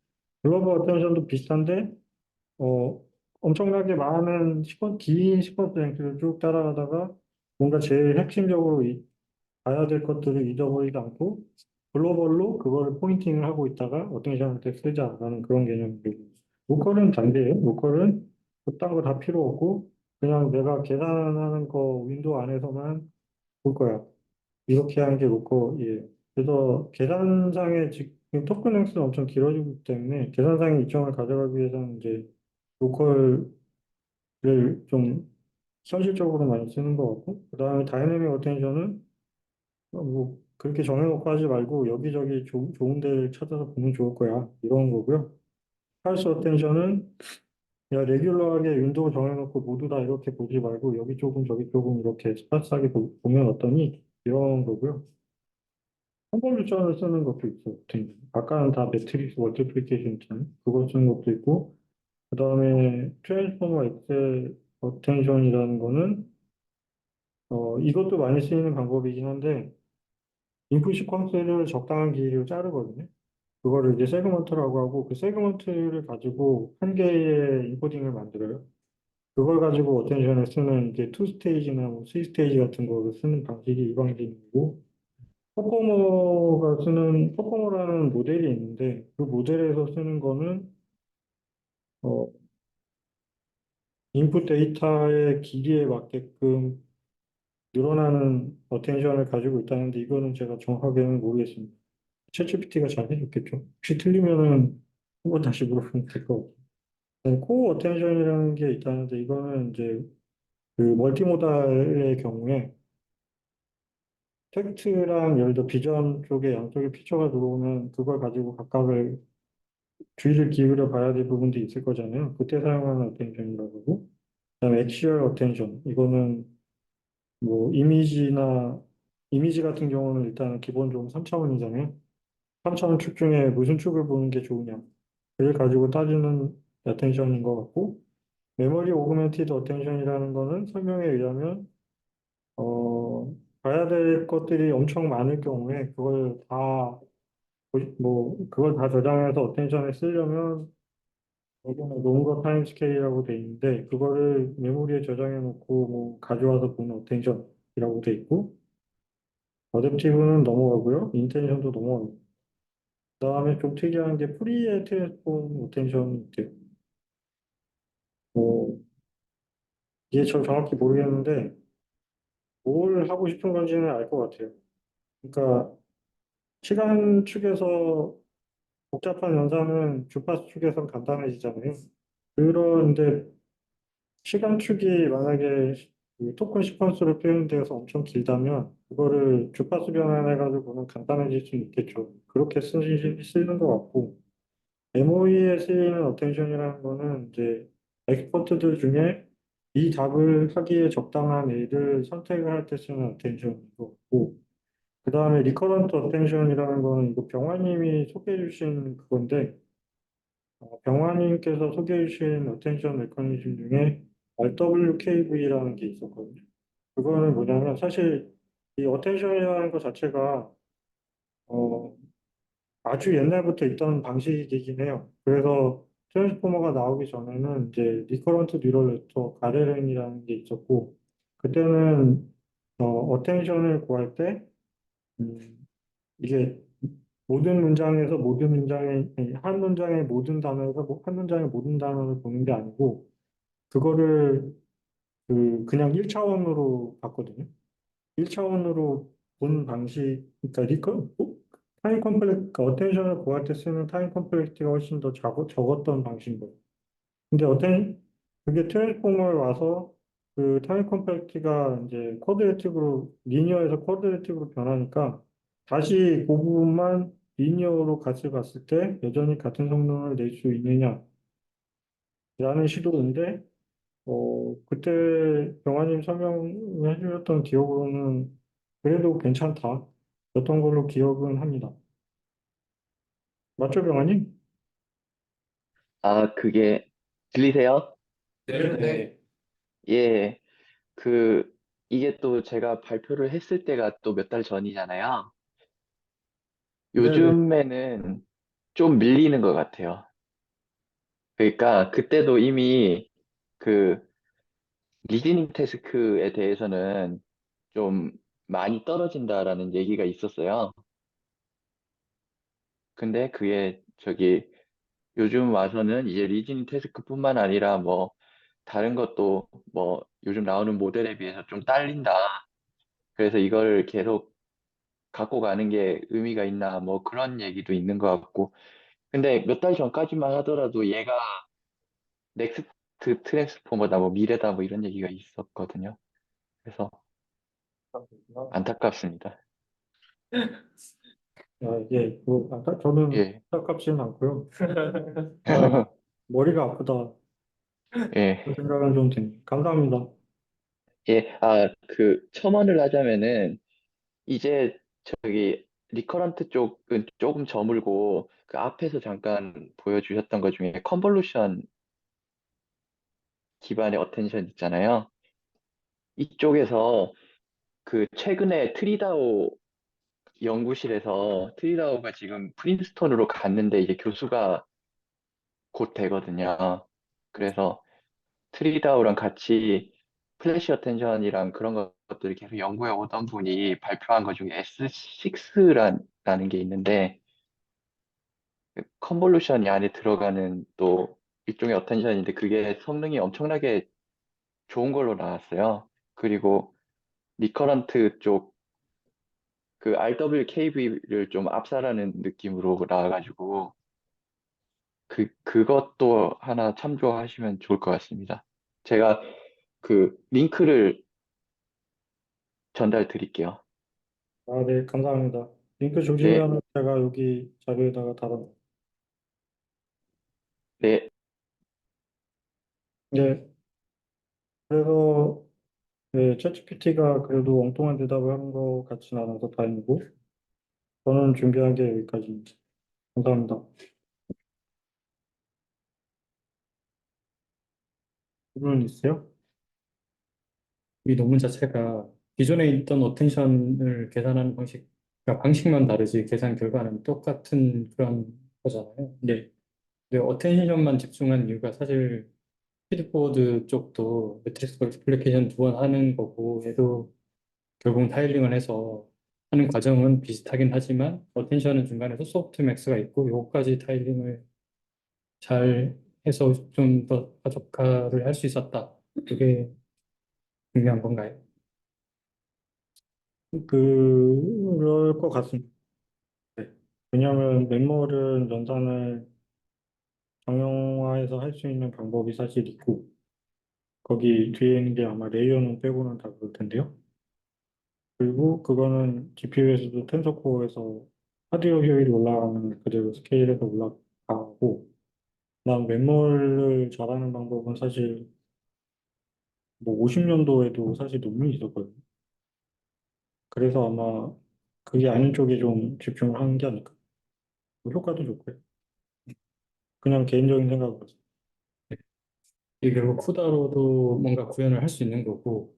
글로벌 어텐션도 비슷한데 엄청나게 많은 긴 시퀀스 랭크를 쭉 따라가다가 뭔가 제일 핵심적으로 봐야 될 것들을 잊어버리지 않고 글로벌로 그거를 포인팅을 하고 있다가 어텐션한테 쓰자라는 그런 개념이고 로컬은 반대예요. 로컬은 그딴 거 다 필요 없고 그냥 내가 계산하는 거 윈도우 안에서만 볼 거야. 이렇게 하는 게 로컬이에요. 그래서 계산상의 지금 토큰 랭스는 엄청 길어지고 있기 때문에 계산상의 이점을 가져가기 위해서는 이제 로컬을 좀 현실적으로 많이 쓰는 것 같고 그 다음에 다이내믹 어텐션은 뭐 그렇게 정해놓고 하지 말고 여기저기 좋은 데를 찾아서 보면 좋을 거야 이런 거고요. 팔스 어텐션은 야 레귤러하게 윈도우 정해놓고 모두 다 이렇게 보지 말고 여기 조금 저기 조금 이렇게 스파스하게 보면 어떠니 이런 거고요. 컨볼루션을 쓰는 것도 있어요. 아까는 다 매트릭스 멀티플리케이션이잖아요. 그걸 쓰는 것도 있고 그 다음에 트랜스포머 엑셀 어텐션이라는 거는 이것도 많이 쓰이는 방법이긴 한데 인풋 시퀀스를 적당한 길이로 자르거든요. 그거를 이제 세그먼트라고 하고 그 세그먼트를 가지고 한 개의 인코딩을 만들어요. 그걸 가지고 어텐션을 쓰는 이제 투 스테이지나 뭐 쓰리 스테이지 같은 거를 쓰는 방식이 이 방식이고 퍼포머라는 모델이 있는데 그 모델에서 쓰는 거는 어, 인풋 데이터의 길이에 맞게끔 늘어나는 어텐션을 가지고 있다는데 이거는 제가 정확하게는 모르겠습니다. 챗GPT가 잘 해줬겠죠. 혹시 틀리면은 한번 다시 물어보면 될 것 같아요. 코어 어텐션이라는 게 있다는데 이거는 이제 그 멀티모달의 경우에 텍스트랑 예를 들어 비전 쪽에 양쪽에 피처가 들어오면 그걸 가지고 각각을 주의를 기울여 봐야 될 부분도 있을 거잖아요. 그때 사용하는 어텐션이라고 하고 그다음에 액시얼 어텐션 이거는 뭐 이미지 같은 경우는 일단 기본적으로 3차원이잖아요. 3차원 축 중에 무슨 축을 보는 게 좋으냐 를 가지고 따지는 어텐션인 것 같고 메모리 오그멘티드 어텐션이라는 거는 설명에 의하면 봐야 될 것들이 엄청 많을 경우에 그걸 다 저장해서 어텐션에 쓰려면 이거는 롱거 타임 스케일이라고 돼 있는데 그거를 메모리에 저장해 놓고 뭐 가져와서 보는 어텐션이라고 돼 있고 어댑티브는 넘어가고요 인텐션도 넘어가고 그다음에 좀 특이한 게 프리의 트랜스폼 어텐션이 있대요. 뭐 이게 저 정확히 모르겠는데 뭘 하고 싶은 건지는 알 것 같아요. 그러니까 시간 축에서 복잡한 연산은 주파수 축에서 간단해지잖아요. 그런데 시간 축이 만약에 그 토큰 시퀀스로 표현되어서 엄청 길다면 그거를 주파수 변환해가지고는 간단해질 수 있겠죠. 그렇게 쓰는 것 같고 MOE에 쓰이는 어텐션이라는 거는 이제 엑스퍼트들 중에 이 답을 하기에 적당한 A를 선택을 할 때 쓰는 어텐션인 것 같고 그 다음에 리커런트 어텐션이라는 거는 이거 병화님이 소개해 주신 그건데 병화님께서 소개해 주신 어텐션 메커니즘 중에 RWKV라는 게 있었거든요. 그거는 뭐냐면 사실 이 어텐션이라는 것 자체가 어, 아주 옛날부터 있던 방식이긴 해요. 그래서 트랜스포머가 나오기 전에는 이제 리커런트 뉴럴 네트워크 RLN이라는 게 있었고 그때는 어텐션을 구할 때 이게 모든 문장에서 모든 문장에 아니, 한 문장의 모든 단어에서 한 문장의 모든 단어를 보는 게 아니고 그거를 그냥 1차원으로 봤거든요. 1차원으로 본 방식, 그러니까 타임 컴플렉, 어텐션을 구할 때 쓰는 타임 컴플렉티가 훨씬 더 적었던 방식인 거예요. 근데 그게 트랜스포머에 와서 그 타임 컴플렉티가 이제 쿼드레틱으로, 리니어에서 쿼드레틱으로 변하니까 다시 그 부분만 리니어로 값을 봤을 때 여전히 같은 성능을 낼 수 있느냐라는 시도인데, 그때 병아님 설명해 주셨던 기억으로는 그래도 괜찮다. 였던 걸로 기억은 합니다. 맞죠, 병아님? 아, 그게 들리세요? 네. 예, 그 이게 또 제가 발표를 했을 때가 또 몇 달 전이잖아요. 네네. 요즘에는 좀 밀리는 것 같아요. 그러니까 그때도 이미 그 리즈닝 태스크에 대해서는 좀 많이 떨어진다라는 얘기가 있었어요. 근데 그게 저기 요즘 와서는 이제 리즈닝 태스크뿐만 아니라 뭐 다른 것도 뭐 요즘 나오는 모델에 비해서 좀 딸린다. 그래서 이걸 계속 갖고 가는 게 의미가 있나 뭐 그런 얘기도 있는 것 같고. 근데 몇 달 전까지만 하더라도 얘가 넥스트 트랜스포머다 뭐 미래다 뭐 이런 얘기가 있었거든요. 그래서 안타깝습니다. 이게 저는 예. 안타깝지는 않고요. 아, 머리가 아프다. 그 예. 생각은 좀 듭니다. 감사합니다. 예. 아, 그 첨언을 하자면은 이제 저기 리커런트 쪽은 조금 저물고 그 앞에서 잠깐 보여주셨던 것 중에 컨볼루션 기반의 어텐션 있잖아요. 이쪽에서 그 최근에 트리다오 연구실에서 트리다오가 지금 프린스톤으로 갔는데 이제 교수가 곧 되거든요. 그래서 트리다오랑 같이 플래시 어텐션이랑 그런 것들을 계속 연구해 오던 분이 발표한 것 중에 S6라는 게 있는데 컨볼루션이 안에 들어가는 또 일종의 어텐션인데 그게 성능이 엄청나게 좋은 걸로 나왔어요. 그리고 리커런트 쪽 그 RWKV를 좀 압살하는 느낌으로 나와가지고 그것도 하나 참조하시면 좋을 것 같습니다. 제가 그 링크를 전달 드릴게요. 네, 감사합니다. 링크 네, 주시면 제가 여기 자료에다가 달아. 네, 네, 그래서 네, 챗GPT가 그래도 엉뚱한 대답을 하는 것 같진 않아서 다행이고, 저는 준비한 게 여기까지입니다. 감사합니다. 질문 있으세요? 이 논문 자체가 기존에 있던 어텐션을 계산하는 방식, 그러니까 방식만 다르지 계산 결과는 똑같은 그런 거잖아요. 근데 어텐션만 집중한 이유가 사실 피드포워드 쪽도 매트릭스 멀티플리케이션 두 번 하는 거고 얘도 결국 타일링을 해서 하는 과정은 비슷하긴 하지만 어텐션은 중간에 소프트맥스가 있고 요거까지 타일링을 잘 해서 좀 더 가속화를 할 수 있었다. 그게 중요한 건가요? 그럴 것 같습니다. 네. 왜냐하면 맨몰은 연산을 정형화해서 할 수 있는 방법이 사실 있고, 거기 뒤에 있는 게 아마 레이어는 빼고는 다 그럴 텐데요. 그리고 그거는 GPU에서도 텐서코어에서 하드웨어 효율이 올라가면 그대로 스케일에서 올라가고, 난 맨몰을 잘하는 방법은 사실 뭐 50년도에도 사실 논문이 있었거든요. 그래서 아마 그게 아닌 쪽에 좀 집중을 하는 게 아닐까. 뭐 효과도 좋고요. 그냥 개인적인 생각으로서. 이게 결국 쿠다로도 뭔가 구현을 할 수 있는 거고,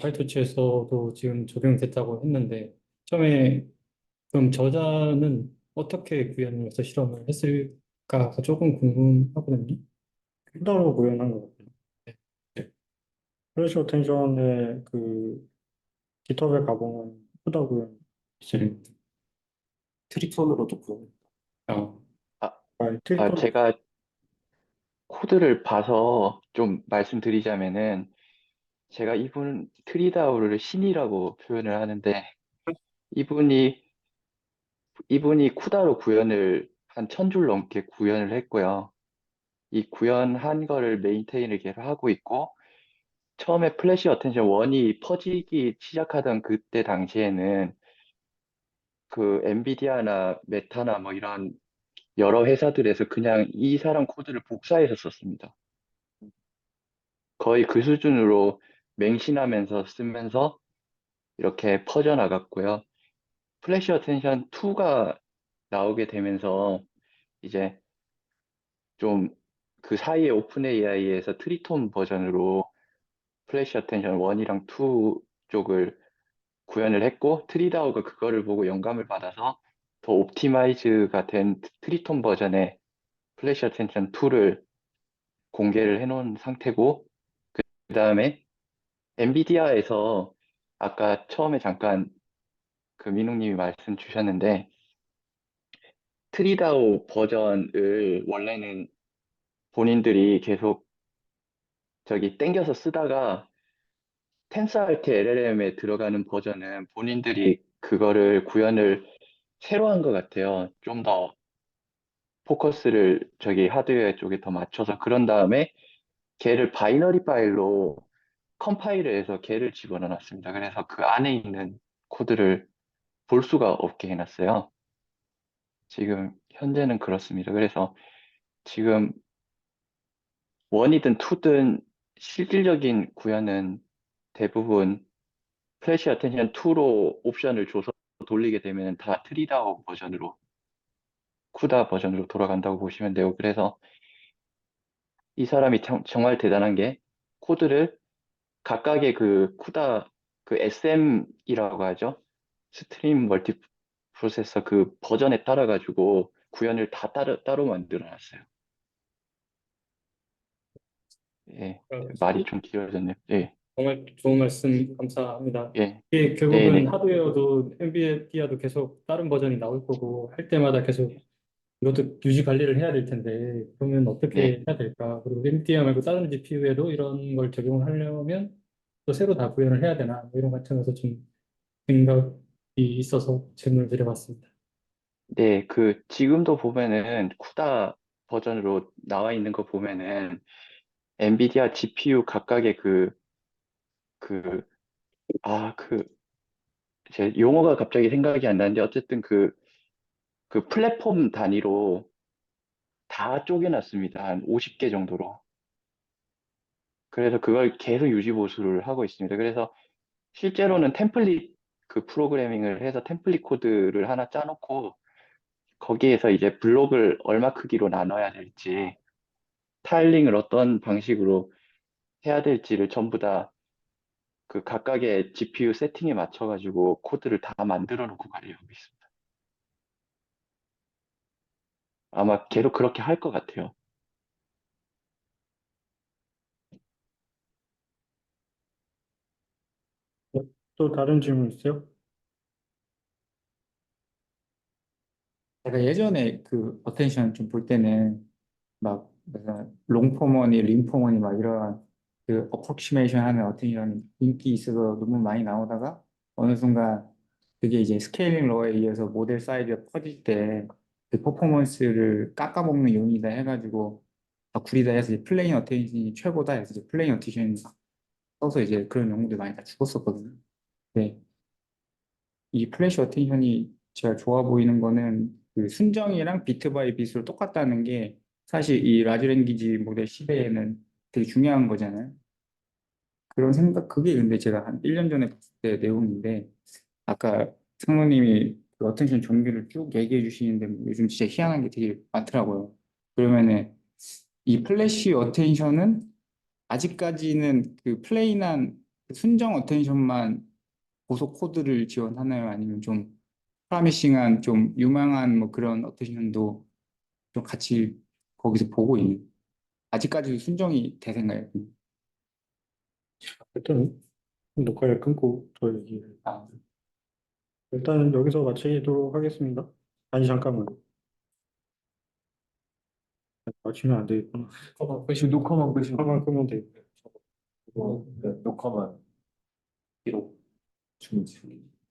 파이토치에서도 지금 적용됐다고 했는데, 처음에 그럼 저자는 어떻게 구현을 해서 실험을 했을까가 조금 궁금하거든요. 후다로 구현한 것 같아요. 네. 플래시 어텐션의 그 깃허브에 가보면 후다 구현 있어요. 트리톤으로도 구현. 아, 아, 트위터 제가 코드를 봐서 좀 말씀드리자면은 제가 이분 트리다우를 신이라고 표현을 하는데 이분이 이분이 쿠다로 구현을 한 1,000줄 넘게 구현을 했고요. 이 구현한 거를 메인테인을 계속 하고 있고 처음에 플래시 어텐션 1이 퍼지기 시작하던 그때 당시에는 그 엔비디아나 메타나 뭐 이런 여러 회사들에서 그냥 이 사람 코드를 복사해서 썼습니다. 거의 그 수준으로 맹신하면서 쓰면서 이렇게 퍼져나갔고요. 플래시 어텐션 2가 나오게 되면서 이제 좀 그 사이에 오픈 AI에서 트리톤 버전으로 플래시 어텐션 1이랑 2 쪽을 구현을 했고 트리다오가 그거를 보고 영감을 받아서 더 옵티마이즈가 된 트리톤 버전의 플래시 어텐션 2를 공개를 해놓은 상태고 그 다음에 엔비디아에서 아까 처음에 잠깐 그 민웅님이 말씀 주셨는데 트리다오 버전을 원래는 본인들이 계속 저기 땡겨서 쓰다가 텐서알티 LLM에 들어가는 버전은 본인들이 그거를 구현을 새로 한 것 같아요. 좀 더 포커스를 저기 하드웨어 쪽에 더 맞춰서 그런 다음에 걔를 바이너리 파일로 컴파일을 해서 걔를 집어넣어 놨습니다. 그래서 그 안에 있는 코드를 볼 수가 없게 해놨어요. 지금 현재는 그렇습니다. 그래서 지금 원이든 투든 실질적인 구현은 대부분 플래시 어텐션 2로 옵션을 줘서 돌리게 되면 다 트리다오 버전으로 쿠다 버전으로 돌아간다고 보시면 되고 그래서 이 사람이 정말 대단한 게 코드를 각각의 그 쿠다 그 SM이라고 하죠. 스트림 멀티 프로세서 그 버전에 따라 가지고 구현을 다 따로 만들어 놨어요. 예, 말이 좀 길어졌네요. 예, 정말 좋은 말씀 감사합니다. 예, 이게 네, 결국은 네, 하드웨어도 엔비디아도 계속 다른 버전이 나올 거고 할 때마다 계속 이것도 유지 관리를 해야 될 텐데 그러면 네, 어떻게 해야 될까? 그리고 엔비디아 말고 다른 GPU에도 이런 걸 적용하려면 또 새로 다 구현을 해야 되나? 뭐 이런 관점에서 좀 생각이 있어서 질문을 드려봤습니다. 네. 그 지금도 보면은 쿠다 버전으로 나와 있는 거 보면은 엔비디아 GPU 각각의 그, 그, 제 용어가 갑자기 생각이 안 나는데 어쨌든 그 플랫폼 단위로 다 쪼개놨습니다. 한 50개 정도로. 그래서 그걸 계속 유지 보수를 하고 있습니다. 그래서 실제로는 템플릿 그 프로그래밍을 해서 템플릿 코드를 하나 짜놓고 거기에서 이제 블록을 얼마 크기로 나눠야 될지 타일링을 어떤 방식으로 해야 될지를 전부 다 그 각각의 GPU 세팅에 맞춰가지고 코드를 다 만들어 놓고 관리하고 있습니다. 아마 계속 그렇게 할 것 같아요. 또 다른 질문 있어요? 제가 예전에 그 어텐션 좀 볼 때는 막 무슨 롱포머니, 림포머니 막 이런 그 어프로키메이션 하는 어텐션 인기 있어서 너무 많이 나오다가 어느 순간 그게 이제 스케일링 러에 의해서 모델 사이즈가 커질 때 그 퍼포먼스를 깎아먹는 요인이다 해가지고 다 구리다 해서 이제 플레인 어텐션이 최고다 해서 이제 플레인 어텐션 써서 이제 그런 용어들 많이 다 죽었었거든요. 네. 이 플래시 어텐션이 제가 좋아 보이는 거는 그 순정이랑 비트 바이 bit으로 똑같다는 게 사실 이 라지 랭귀지 모델 시대에는 되게 중요한 거잖아요. 그런 생각, 그게 근데 제가 한 1년 전에 봤을 때 내용인데 아까 상무님이 그 어텐션 종류를 쭉 얘기해 주시는데 뭐 요즘 진짜 희한한 게 되게 많더라고요. 그러면은 이 플래시 어텐션은 아직까지는 그 플레인한 그 순정 어텐션만 고속 코드를 지원하나요? 아니면 좀 프라미싱한 좀 유망한 뭐 그런 어텐션도 좀 같이 거기서 보고 있는 아직까지 순정이 대세인가요? 일단 녹화를 끊고 저 얘기를. 아, 일단 여기서 마치도록 하겠습니다. 아니, 잠깐만. 마치면 안 되겠구나. 지금 녹화만 끄시면 하나만 끄면 되겠다. 녹화만 기록. 중지.